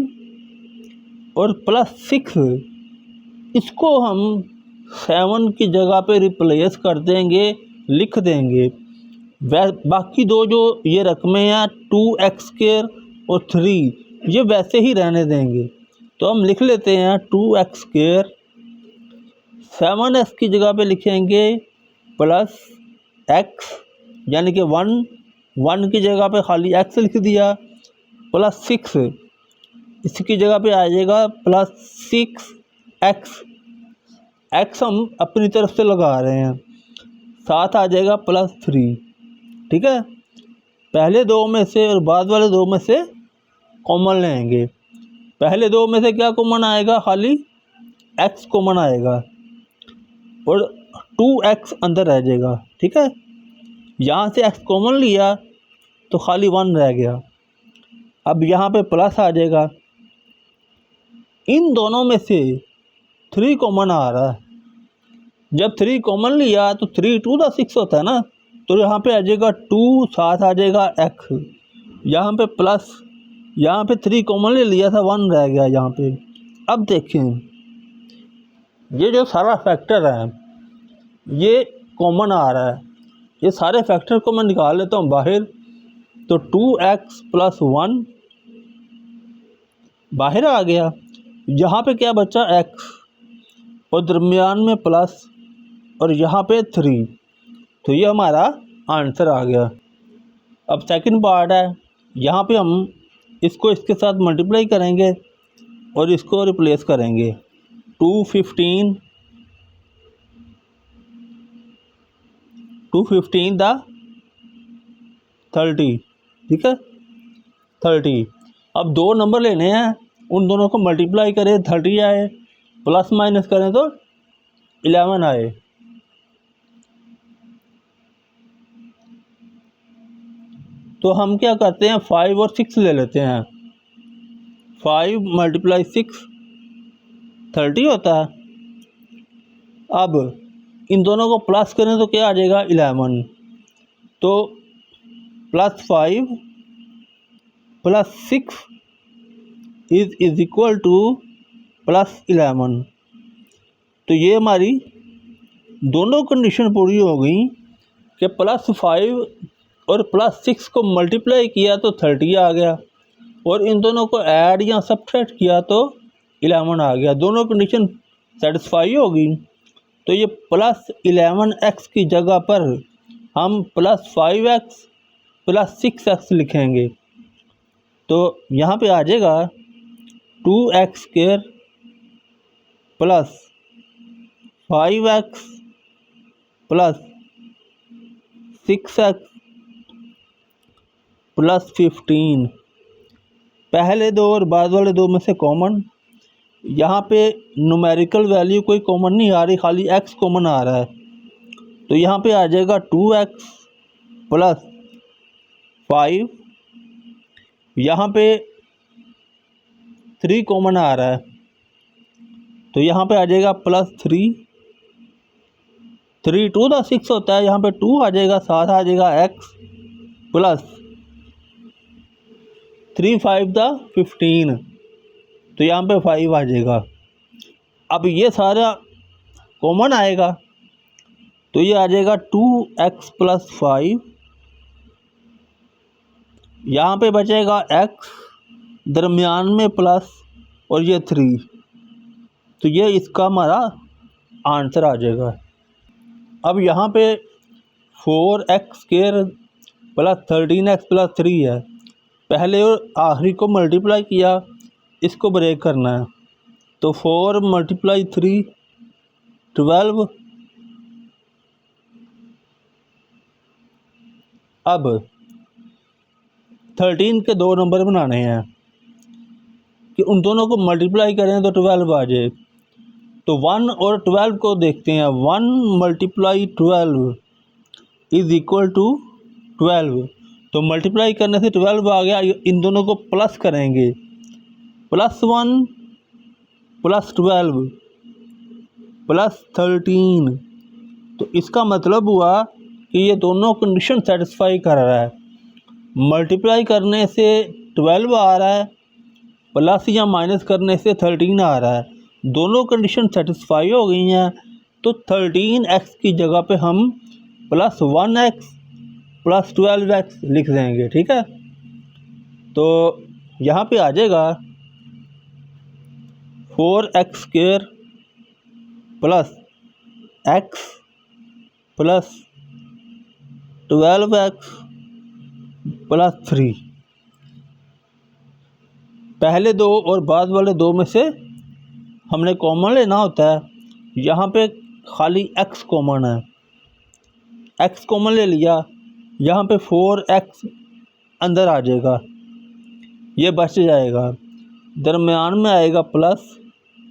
Speaker 1: और +6, इसको हम 7 की जगह पे रिप्लेस कर देंगे, लिख देंगे। बाकी दो जो ये रकमें हैं 2x² और 3, ये वैसे ही रहने देंगे। तो हम लिख लेते हैं 2x², 7x की जगह पे लिखेंगे +x, यानी कि 1 की जगह पे खाली x लिख दिया, +6 इसकी जगह पे आ जाएगा +6x, x हम अपनी तरफ से लगा रहे हैं, साथ आ जाएगा +3। ठीक है, पहले दो में से और बाद वाले दो में से कॉमन लेंगे। पहले दो में से क्या कॉमन आएगा, खाली x कॉमन आएगा और 2x अंदर रह जाएगा। ठीक है, यहाँ से x कॉमन लिया तो खाली 1 रह गया। अब यहाँ पे प्लस आ जाएगा, इन दोनों में से 3 कॉमन आ रहा है। जब 3 कॉमन लिया तो 3 2 द 6 होता है ना, तो यहाँ पे आ जाएगा 2, साथ आ जाएगा x, यहाँ पे प्लस, यहाँ पे 3 कॉमन ले लिया था, 1 रह गया यहाँ पे। अब देखें ये जो सारा फैक्टर है ये कॉमन आ रहा है, ये सारे फैक्टर को मैं निकाल लेता हूँ बाहर। तो 2x + 1 बाहर आ गया, यहाँ पे क्या बचा, x, और दरमियान में प्लस, और यहाँ पे 3, तो ये हमारा आंसर आ गया। अब सेकंड पार्ट है, यहाँ पे हम इसको इसके साथ मल्टीप्लाई करेंगे और इसको रिप्लेस करेंगे। 215 द 30, ठीक है 30। अब दो नंबर लेने हैं, उन दोनों को मल्टीप्लाई करें 30 आए, प्लस माइनस करें तो 11 आए। तो हम क्या करते हैं, 5 और 6 ले लेते हैं। 5 × 6 30 होता है। अब इन दोनों को प्लस करें तो क्या आ जाएगा, 11। तो +5 + 6 इज़ इक्वल टू +11। तो ये हमारी दोनों कंडीशन पूरी हो गई कि +5 और +6 को मल्टीप्लाई किया तो 30 आ गया, और इन दोनों को ऐड या सब्ट्रैक्ट किया तो 11 आ गया। दोनों कंडीशन सेटिस्फाई होगी। तो ये +11x की जगह पर हम +5x + 6x लिखेंगे। तो यहाँ पे आ जाएगा 2x² + 5x + 6x + 15। पहले दो और बाद वाले दो में से कॉमन, यहाँ पे न्यूमेरिकल वैल्यू कोई कॉमन नहीं आ रही, खाली x कॉमन आ रहा है। तो यहाँ पे आ जाएगा 2x + 5, यहाँ पे 3 कॉमन आ रहा है, तो यहाँ पे आ जाएगा +3। 3 2 द 6 होता है, यहाँ पे 2 आ जाएगा, साथ आ जाएगा x प्लस 3 5 द 15, तो यहाँ पे 5 आ जाएगा। अब ये सारा कॉमन आएगा तो ये आ जाएगा 2x + 5, यहाँ पे बचेगा x, दरमियान में प्लस, और ये 3, तो ये इसका हमारा आंसर आ जाएगा। अब यहाँ पे 4x² + 13x + 3 है, पहले और आखिरी को मल्टीप्लाई किया, इसको ब्रेक करना है। तो 4 × 3 12। अब 13 के दो नंबर बनाने हैं, कि उन दोनों को मल्टीप्लाई करें तो 12 आ जाए। तो 1 और 12 को देखते हैं। 1 मल्टीप्लाई 12 इज़ इक्वल टू 12। तो मल्टीप्लाई करने से 12 आ गया। इन दोनों को प्लस करेंगे, +1 +12 +13। तो इसका मतलब हुआ कि ये दोनों कंडीशन सेटिस्फाई कर रहा है। मल्टीप्लाई करने से 12 आ रहा है, प्लस या माइनस करने से 13 आ रहा है। दोनों कंडीशन सेटिस्फाई हो गई हैं। तो 13x की जगह पे हम +1x +12x लिख देंगे। ठीक है, तो यहाँ पे आ जाएगा 4x² + x + 12x + 3। पहले दो और बाद वाले दो में से हमने कॉमन लेना होता है। यहाँ पे खाली x कॉमन है, x कॉमन ले लिया। यहाँ पे 4x अंदर आ जाएगा, ये बच जाएगा। दरमियान में आएगा प्लस।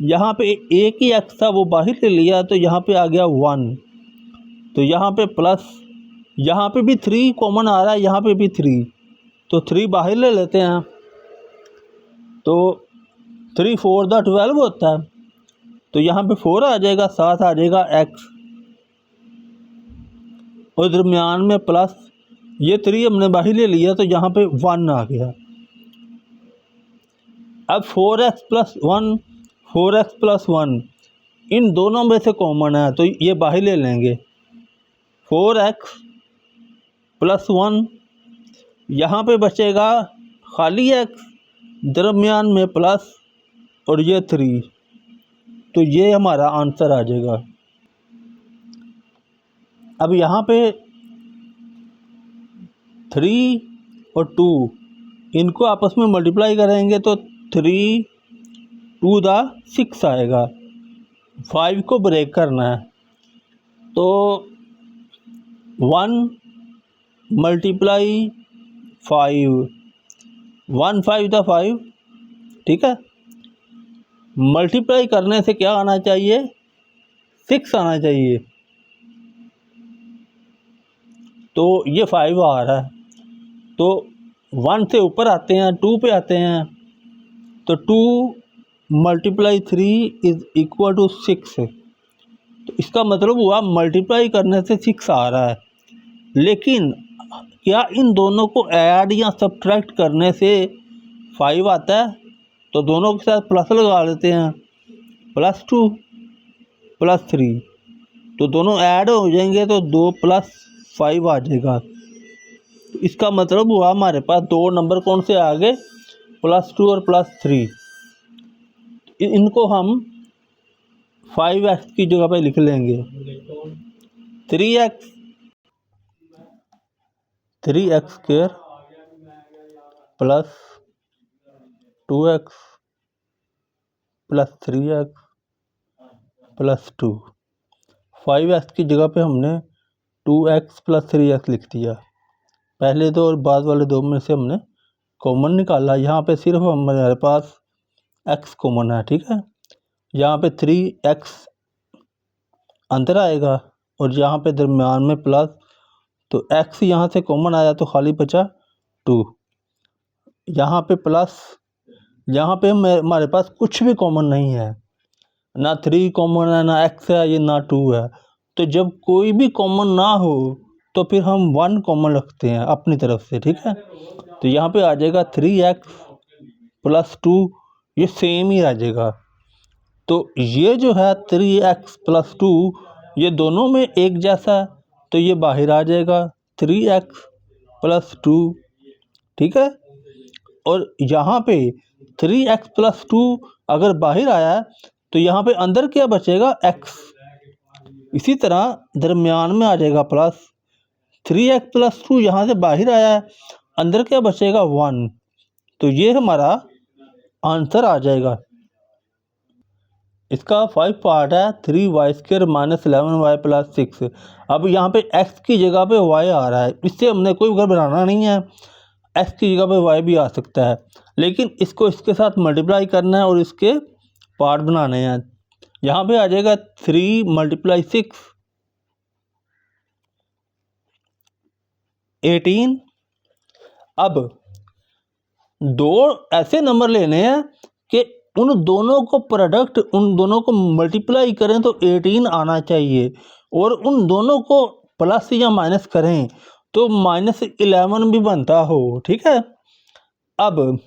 Speaker 1: यहाँ पे एक ही x था वो बाहर ले लिया, तो यहाँ पे आ गया 1। तो यहाँ पे प्लस, यहाँ पे भी 3 कॉमन आ रहा है, यहाँ पे भी 3। तो 3 बाहर ले लेते हैं। तो 3 4 12 होता है। तो यहाँ पे 4 आ जाएगा, साथ आ जाएगा x और दरमियान में प्लस। ये 3 हमने बाहर ले लिया, तो यहाँ पे 1 आ गया। अब 4x + 1 4x + 1 इन दोनों में से कॉमन है, तो ये बाहर ले लेंगे। 4x + 1 यहाँ पे बचेगा खाली x, दरमियान में प्लस और ये 3। तो ये हमारा आंसर आ जाएगा। अब यहाँ पे 3 और 2 इनको आपस में मल्टीप्लाई करेंगे तो 3 2 6 आएगा। 5 को ब्रेक करना है, तो 1 × 5 1 5 5। ठीक है, मल्टीप्लाई करने से क्या आना चाहिए, 6 आना चाहिए। तो ये 5 आ रहा है, तो 1 से ऊपर आते हैं, 2 पे आते हैं। तो 2 × 3 = 6। तो इसका मतलब हुआ मल्टीप्लाई करने से 6 आ रहा है। लेकिन क्या इन दोनों को ऐड या सब्ट्रैक्ट करने से 5 आता है? तो दोनों के साथ प्लस लगा लेते हैं, +2 +3। तो दोनों ऐड हो जाएंगे, तो 2 + 5 आ जाएगा। तो इसका मतलब हुआ हमारे पास 2 नंबर कौन से आ गए, +2 और +3। इनको हम 5x की जगह पे लिख लेंगे। 3x 3x² + 2x + 3x + 2। 5x की जगह पे हमने 2x + 3x लिख दिया। पहले दो और बाद वाले दो में से हमने कॉमन निकाला। यहाँ पे सिर्फ हमारे पास x कॉमन है। ठीक है, यहाँ पे 3x अंदर आएगा और यहाँ पे दरमियान में प्लस। तो x यहाँ से कॉमन आया तो खाली बचा 2। यहाँ पे प्लस, यहाँ पे हमारे पास कुछ भी कॉमन नहीं है, ना 3 कॉमन है, ना x है, ये ना 2 है। तो जब कोई भी कॉमन ना हो तो फिर हम 1 कॉमन रखते हैं अपनी तरफ से। ठीक है, तो यहाँ पे आ जाएगा 3x + 2, ये सेम ही आ जाएगा। तो ये जो है 3x + 2 ये दोनों में एक जैसा, तो ये बाहर आ जाएगा 3x + 2। ठीक है, और यहाँ पे 3x + 2 अगर बाहर आया तो यहाँ पे अंदर क्या बचेगा, x। इसी तरह दरमियान में आ जाएगा प्लस। 3x + 2 यहाँ से बाहर आया है, अंदर क्या बचेगा, 1। तो ये हमारा आंसर आ जाएगा। इसका 5 पार्ट है, 3y² - 11y + 6। अब यहाँ पे x की जगह पे y आ रहा है, इससे हमने कोई घर बनाना नहीं है। x की जगह पे y भी आ सकता है, लेकिन इसको इसके साथ मल्टीप्लाई करना है और इसके पार्ट बनाने हैं। यहाँ पे आ जाएगा 3 × 6 18। अब दो ऐसे नंबर लेने हैं कि उन दोनों को प्रोडक्ट, उन दोनों को मल्टीप्लाई करें तो 18 आना चाहिए, और उन दोनों को प्लस या माइनस करें तो -11 भी बनता हो। ठीक है। अब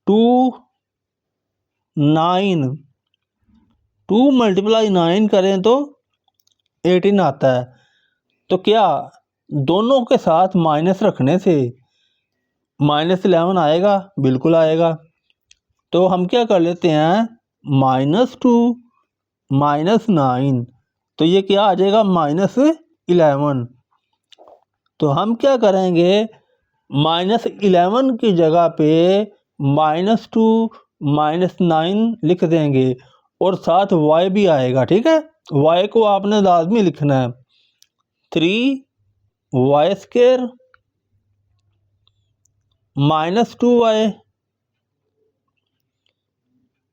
Speaker 1: 2 9 2 × 9 करें तो 18 आता है। तो क्या दोनों के साथ माइनस रखने से -11 आएगा? बिल्कुल आएगा। तो हम क्या कर लेते हैं, -2 -9, तो ये क्या आ जाएगा, -11। तो हम क्या करेंगे, -11 की जगह पे -2 -9 लिख देंगे और साथ y भी आएगा। ठीक है। y को आपने लाजमी लिखना है, 3y² -2y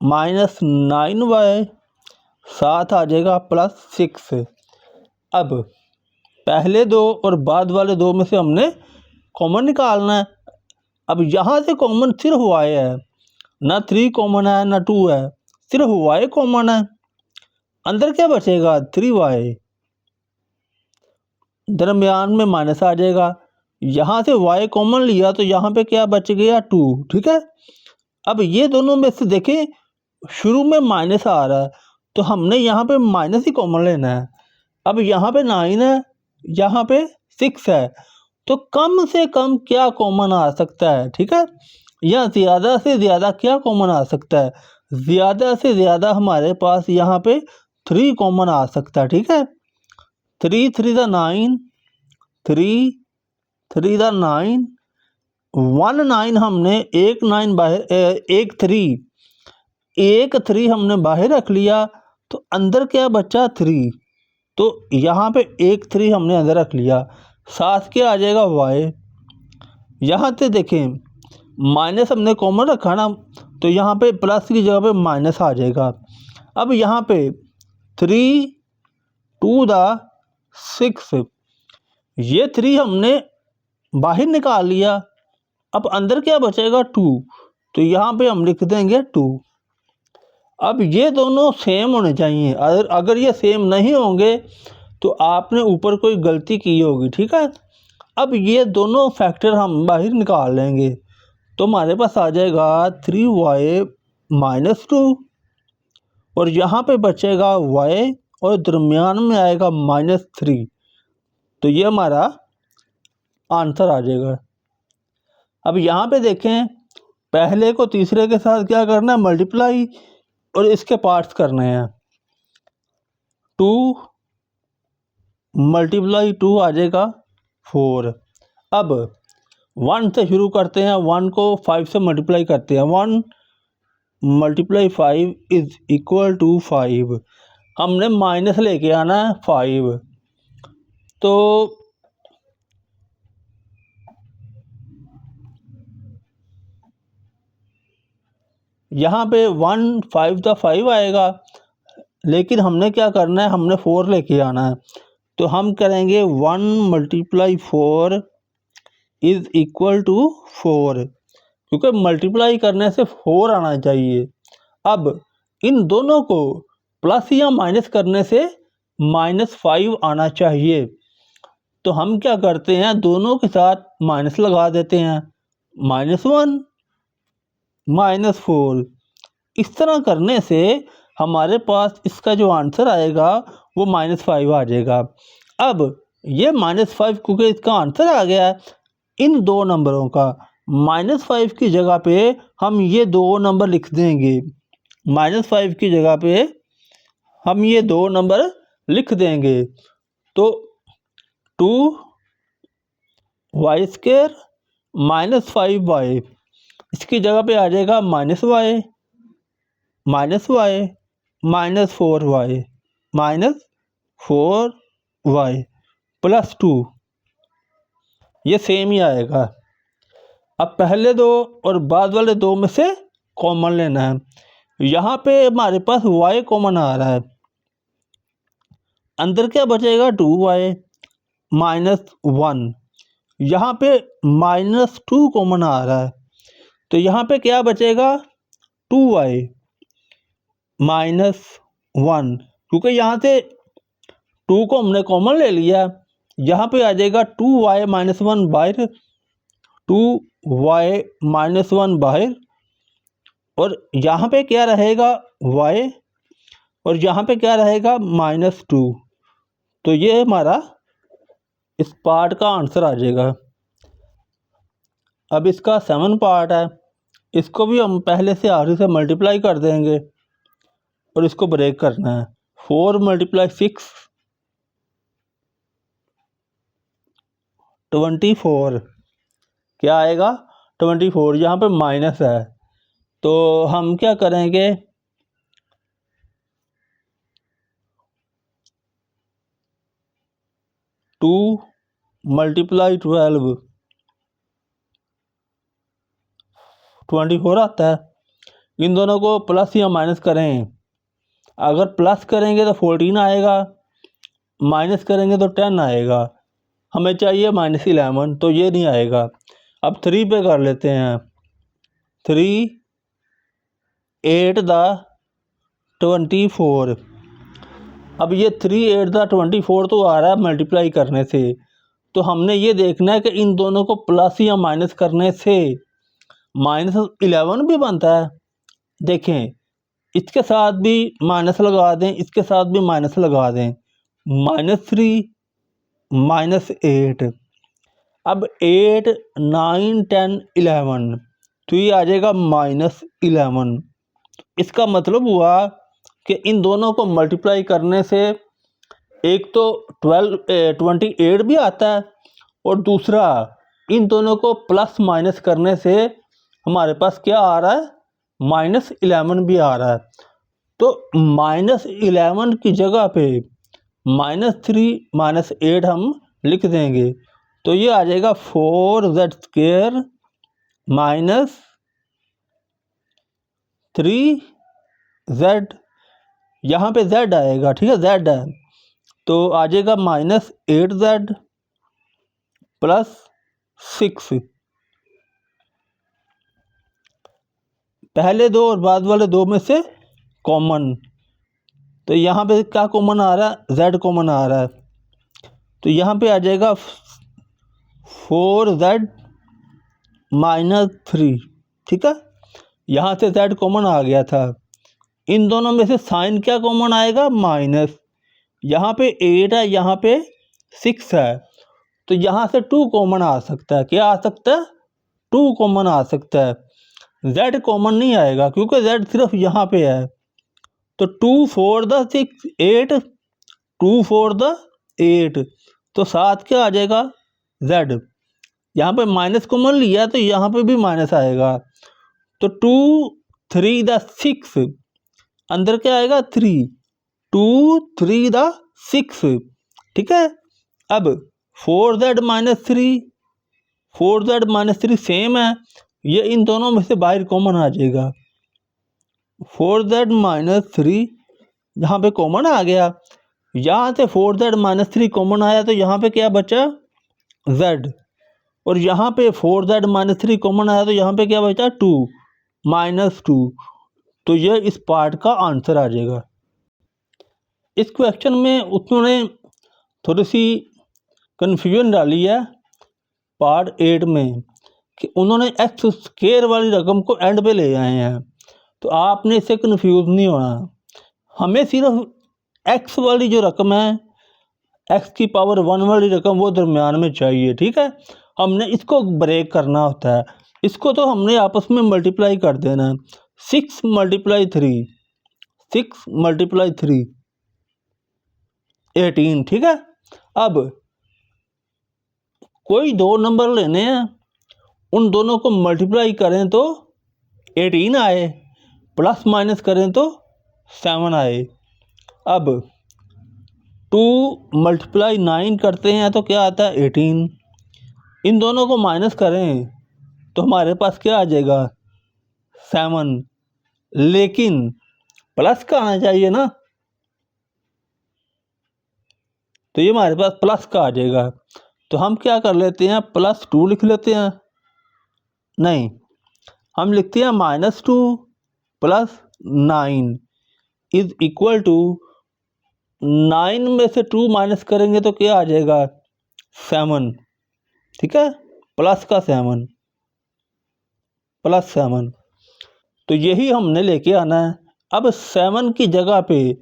Speaker 1: -9y, साथ आ जाएगा +6। अब पहले दो और बाद वाले दो में से हमने कॉमन निकालना है। अब यहाँ से कॉमन सिर्फ y है, ना 3 कॉमन है ना 2 है, सिर्फ y कॉमन है। अंदर क्या बचेगा, 3y, दरमियान में माइनस आ जाएगा। यहाँ से y कॉमन लिया तो यहाँ पे क्या बच गया, 2। ठीक है। अब ये दोनों में से देखें, शुरू में माइनस आ रहा है तो हमने यहाँ पे माइनस ही कॉमन लेना है। अब यहाँ पे 9 है, यहाँ पे 6 है, तो कम से कम क्या कॉमन आ सकता है। ठीक है। या ज़्यादा से ज़्यादा क्या कॉमन आ सकता है, ज़्यादा से ज़्यादा हमारे पास यहाँ पे 3 कॉमन आ सकता है। ठीक है। 3 3 9, 3 3 9, 1 9 हमने एक 9 बाहर, एक 3 हमने बाहर रख लिया तो अंदर क्या बचा, 3। तो यहाँ पे एक 3 हमने अंदर रख लिया, साथ क्या आ जाएगा, y। यहाँ से देखें माइनस हमने कॉमन रखा ना, तो यहाँ पे प्लस की जगह पे माइनस आ जाएगा। अब यहाँ पे 3 2 6, ये 3 हमने बाहर निकाल लिया, अब अंदर क्या बचेगा, 2। तो यहाँ पे हम लिख देंगे 2। अब ये दोनों सेम होने चाहिए, अगर ये सेम नहीं होंगे तो आपने ऊपर कोई गलती की होगी। ठीक है। अब ये दोनों फैक्टर हम बाहर निकाल लेंगे तो हमारे पास आ जाएगा 3y -2, और यहाँ पे बचेगा y और दरमियान में आएगा -3। तो ये हमारा आंसर आ जाएगा। अब यहाँ पे देखें, पहले को तीसरे के साथ क्या करना है, मल्टीप्लाई, और इसके पार्ट्स करने हैं। 2 × 2 आ जाएगा 4। अब 1 से शुरू करते हैं, 1 को 5 से मल्टीप्लाई करते हैं। 1 × 5 = 5। हमने माइनस लेके आना है 5। तो यहाँ पे 1 5 5 आएगा, लेकिन हमने क्या करना है, हमने 4 लेके आना है। तो हम करेंगे 1 × 4 = 4, क्योंकि मल्टीप्लाई करने से 4 आना चाहिए। अब इन दोनों को प्लस या माइनस करने से -5 आना चाहिए। तो हम क्या करते हैं, दोनों के साथ माइनस लगा देते हैं, -1 -4। इस तरह करने से हमारे पास इसका जो आंसर आएगा वो -5 आ जाएगा। अब ये -5 क्योंकि इसका आंसर आ गया है, इन दो नंबरों का -5 की जगह पे हम ये दो नंबर लिख देंगे। -5 की जगह पे हम ये दो नंबर लिख देंगे। तो 2y² -5y, इसकी जगह पे आ जाएगा -y -y -4y +2, ये सेम ही आएगा। अब पहले दो और बाद वाले दो में से कॉमन लेना है। यहाँ पे हमारे पास y कॉमन आ रहा है, अंदर क्या बचेगा 2y माइनस 1। यहाँ पे -2 कॉमन आ रहा है, तो यहाँ पे क्या बचेगा 2y माइनस 1, क्योंकि यहाँ से 2 को हमने कॉमन ले लिया। यहाँ पे आ जाएगा 2y माइनस 1 बाहर, 2y माइनस 1 बाहर, और यहाँ पे क्या रहेगा y, और यहाँ पे क्या रहेगा -2। तो ये हमारा इस पार्ट का आंसर आ जाएगा। अब इसका 7 पार्ट है, इसको भी हम पहले से आखिरी से मल्टीप्लाई कर देंगे और इसको ब्रेक करना है। 4 × 6 24, क्या आएगा 24। यहाँ पे माइनस है, तो हम क्या करेंगे 2 × 12 24 आता है। इन दोनों को प्लस या माइनस करें, अगर प्लस करेंगे तो 14 आएगा, माइनस करेंगे तो 10 आएगा। हमें चाहिए -11, तो ये नहीं आएगा। अब 3 पे कर लेते हैं। 3 8 24। अब ये 3 8 24 तो आ रहा है मल्टीप्लाई करने से, तो हमने ये देखना है कि इन दोनों को प्लस या माइनस करने से -11 भी बनता है। देखें, इसके साथ भी माइनस लगा दें, इसके साथ भी माइनस लगा दें, -3 -8। अब 8 9 10 11, तो ये आ जाएगा -11। इसका मतलब हुआ कि इन दोनों को मल्टीप्लाई करने से एक तो 28 भी आता है, और दूसरा इन दोनों को प्लस माइनस करने से हमारे पास क्या आ रहा है -11 भी आ रहा है। तो -11 की जगह पे -3 -8 हम लिख देंगे, तो ये आ जाएगा 4z² -3z। यहाँ पे z आएगा, ठीक है, z है, तो आ जाएगा -8z + 6। पहले दो और बाद वाले दो में से कॉमन, तो यहाँ पे क्या कॉमन आ रहा है z कॉमन आ रहा है, तो यहाँ पे आ जाएगा 4z - 3, ठीक है। यहाँ से z कॉमन आ गया था। इन दोनों में से साइन क्या कॉमन आएगा माइनस। यहाँ पे 8 है, यहाँ पे 6 है, तो यहाँ से 2 कॉमन आ सकता है। क्या आ सकता है 2 कॉमन आ सकता है। z कॉमन नहीं आएगा क्योंकि z सिर्फ यहाँ पे है। तो 2 4 द 6 8, 2 4 द 8, तो साथ क्या आ जाएगा z। यहाँ पे माइनस कॉमन लिया तो यहाँ पे भी माइनस आएगा, तो 2 3 द 6, अंदर क्या आएगा 3, 2 3 द 6, ठीक है। अब 4z - 3, 4z - 3 सेम है, ये इन दोनों में से बाहर कॉमन आ जाएगा। 4z - 3 यहाँ पे कॉमन आ गया, यहाँ से 4z - 3 कॉमन आया, तो यहाँ पे क्या बचा z, और यहाँ पे 4z - 3 कॉमन आया, तो यहाँ पे क्या बचा 2 -2। तो ये इस पार्ट का आंसर आ जाएगा। इस क्वेश्चन में उन्होंने थोड़ी सी कन्फ्यूजन डाली है पार्ट 8 में, कि उन्होंने x² वाली रकम को एंड पे ले आए हैं। तो आपने इससे कन्फ्यूज नहीं होना, हमें सिर्फ x वाली जो रकम है, x⁻1 वाली रकम, वो दरम्यान में चाहिए, ठीक है। हमने इसको ब्रेक करना होता है, इसको तो हमने आपस में मल्टीप्लाई कर देना है। 6 × 3, 6 × 3 18, ठीक है। अब कोई दो नंबर लेने हैं, उन दोनों को मल्टीप्लाई करें तो 18 आए, प्लस माइनस करें तो 7 आए। अब 2 × 9 करते हैं तो क्या आता है 18, इन दोनों को माइनस करें तो हमारे पास क्या आ जाएगा 7, लेकिन प्लस का आना चाहिए ना, तो ये हमारे पास प्लस का आ जाएगा। तो हम क्या कर लेते हैं, +2 लिख लेते हैं, नहीं हम लिखते हैं -2 + 9 इज इक्वल टू 9 में से 2 माइनस करेंगे तो क्या आ जाएगा 7, ठीक है, प्लस का 7 +7। तो यही हमने लेके आना है। अब 7 की जगह पे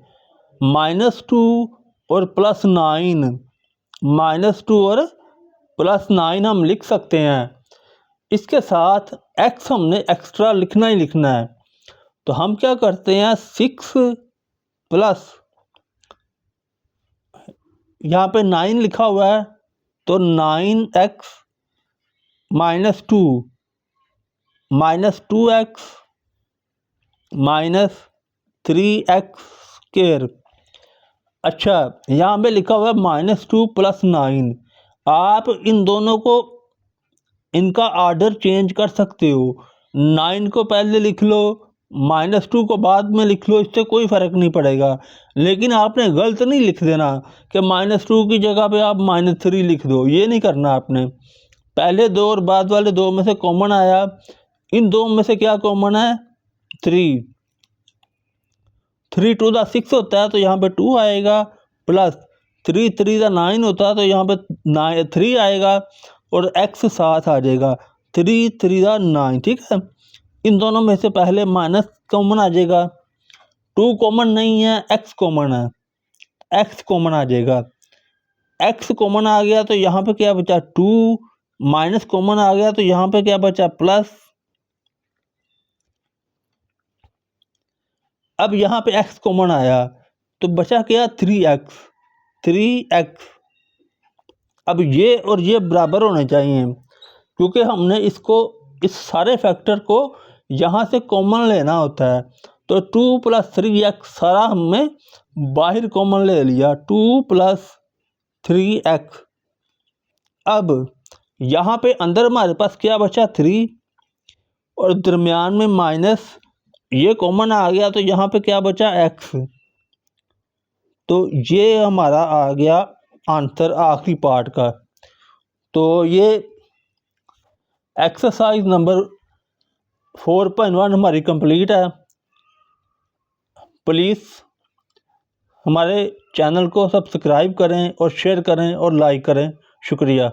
Speaker 1: -2 और +9, -2 और +9 हम लिख सकते हैं। इसके साथ x हमने एक्स्ट्रा लिखना ही लिखना है। तो हम क्या करते हैं, 6 प्लस यहाँ पे 9 लिखा हुआ है, तो 9x -2 -2x -3x²। अच्छा, यहाँ पे लिखा हुआ है -2 + 9। आप इन दोनों को, इनका ऑर्डर चेंज कर सकते हो, 9 को पहले लिख लो, -2 को बाद में लिख लो, इससे कोई फ़र्क नहीं पड़ेगा। लेकिन आपने गलत नहीं लिख देना कि -2 की जगह पे आप -3 लिख दो, ये नहीं करना आपने। पहले दो और बाद वाले दो में से कॉमन आया, इन दो में से क्या कॉमन है 3, 3 टू द 6 होता है तो यहाँ पे 2 आएगा, प्लस 3 3 द 9 होता है तो यहाँ पे 3 आएगा, और x साथ आ जाएगा, 3 3 द 9, ठीक है। इन दोनों में से पहले माइनस कॉमन आ जाएगा, 2 कॉमन नहीं है, x कॉमन है, x कॉमन आ जाएगा। x कॉमन आ गया तो यहाँ पे क्या बचा 2, माइनस कॉमन आ गया तो यहाँ पे क्या बचा प्लस। अब यहाँ पे x कॉमन आया तो बचा क्या 3x, 3x। अब ये और ये बराबर होने चाहिए, क्योंकि हमने इसको, इस सारे फैक्टर को यहाँ से कॉमन लेना होता है। तो 2 + 3x सारा हमने बाहर कॉमन ले लिया, 2 + 3x। अब यहाँ पे अंदर हमारे पास क्या बचा 3, और दरमियान में माइनस, ये कॉमन आ गया तो यहाँ पे क्या बचा x। तो ये हमारा आ गया आंसर आखिरी पार्ट का। तो ये एक्सरसाइज नंबर 4.1 हमारी कंप्लीट है। प्लीज़ हमारे चैनल को सब्सक्राइब करें और शेयर करें और लाइक करें। शुक्रिया।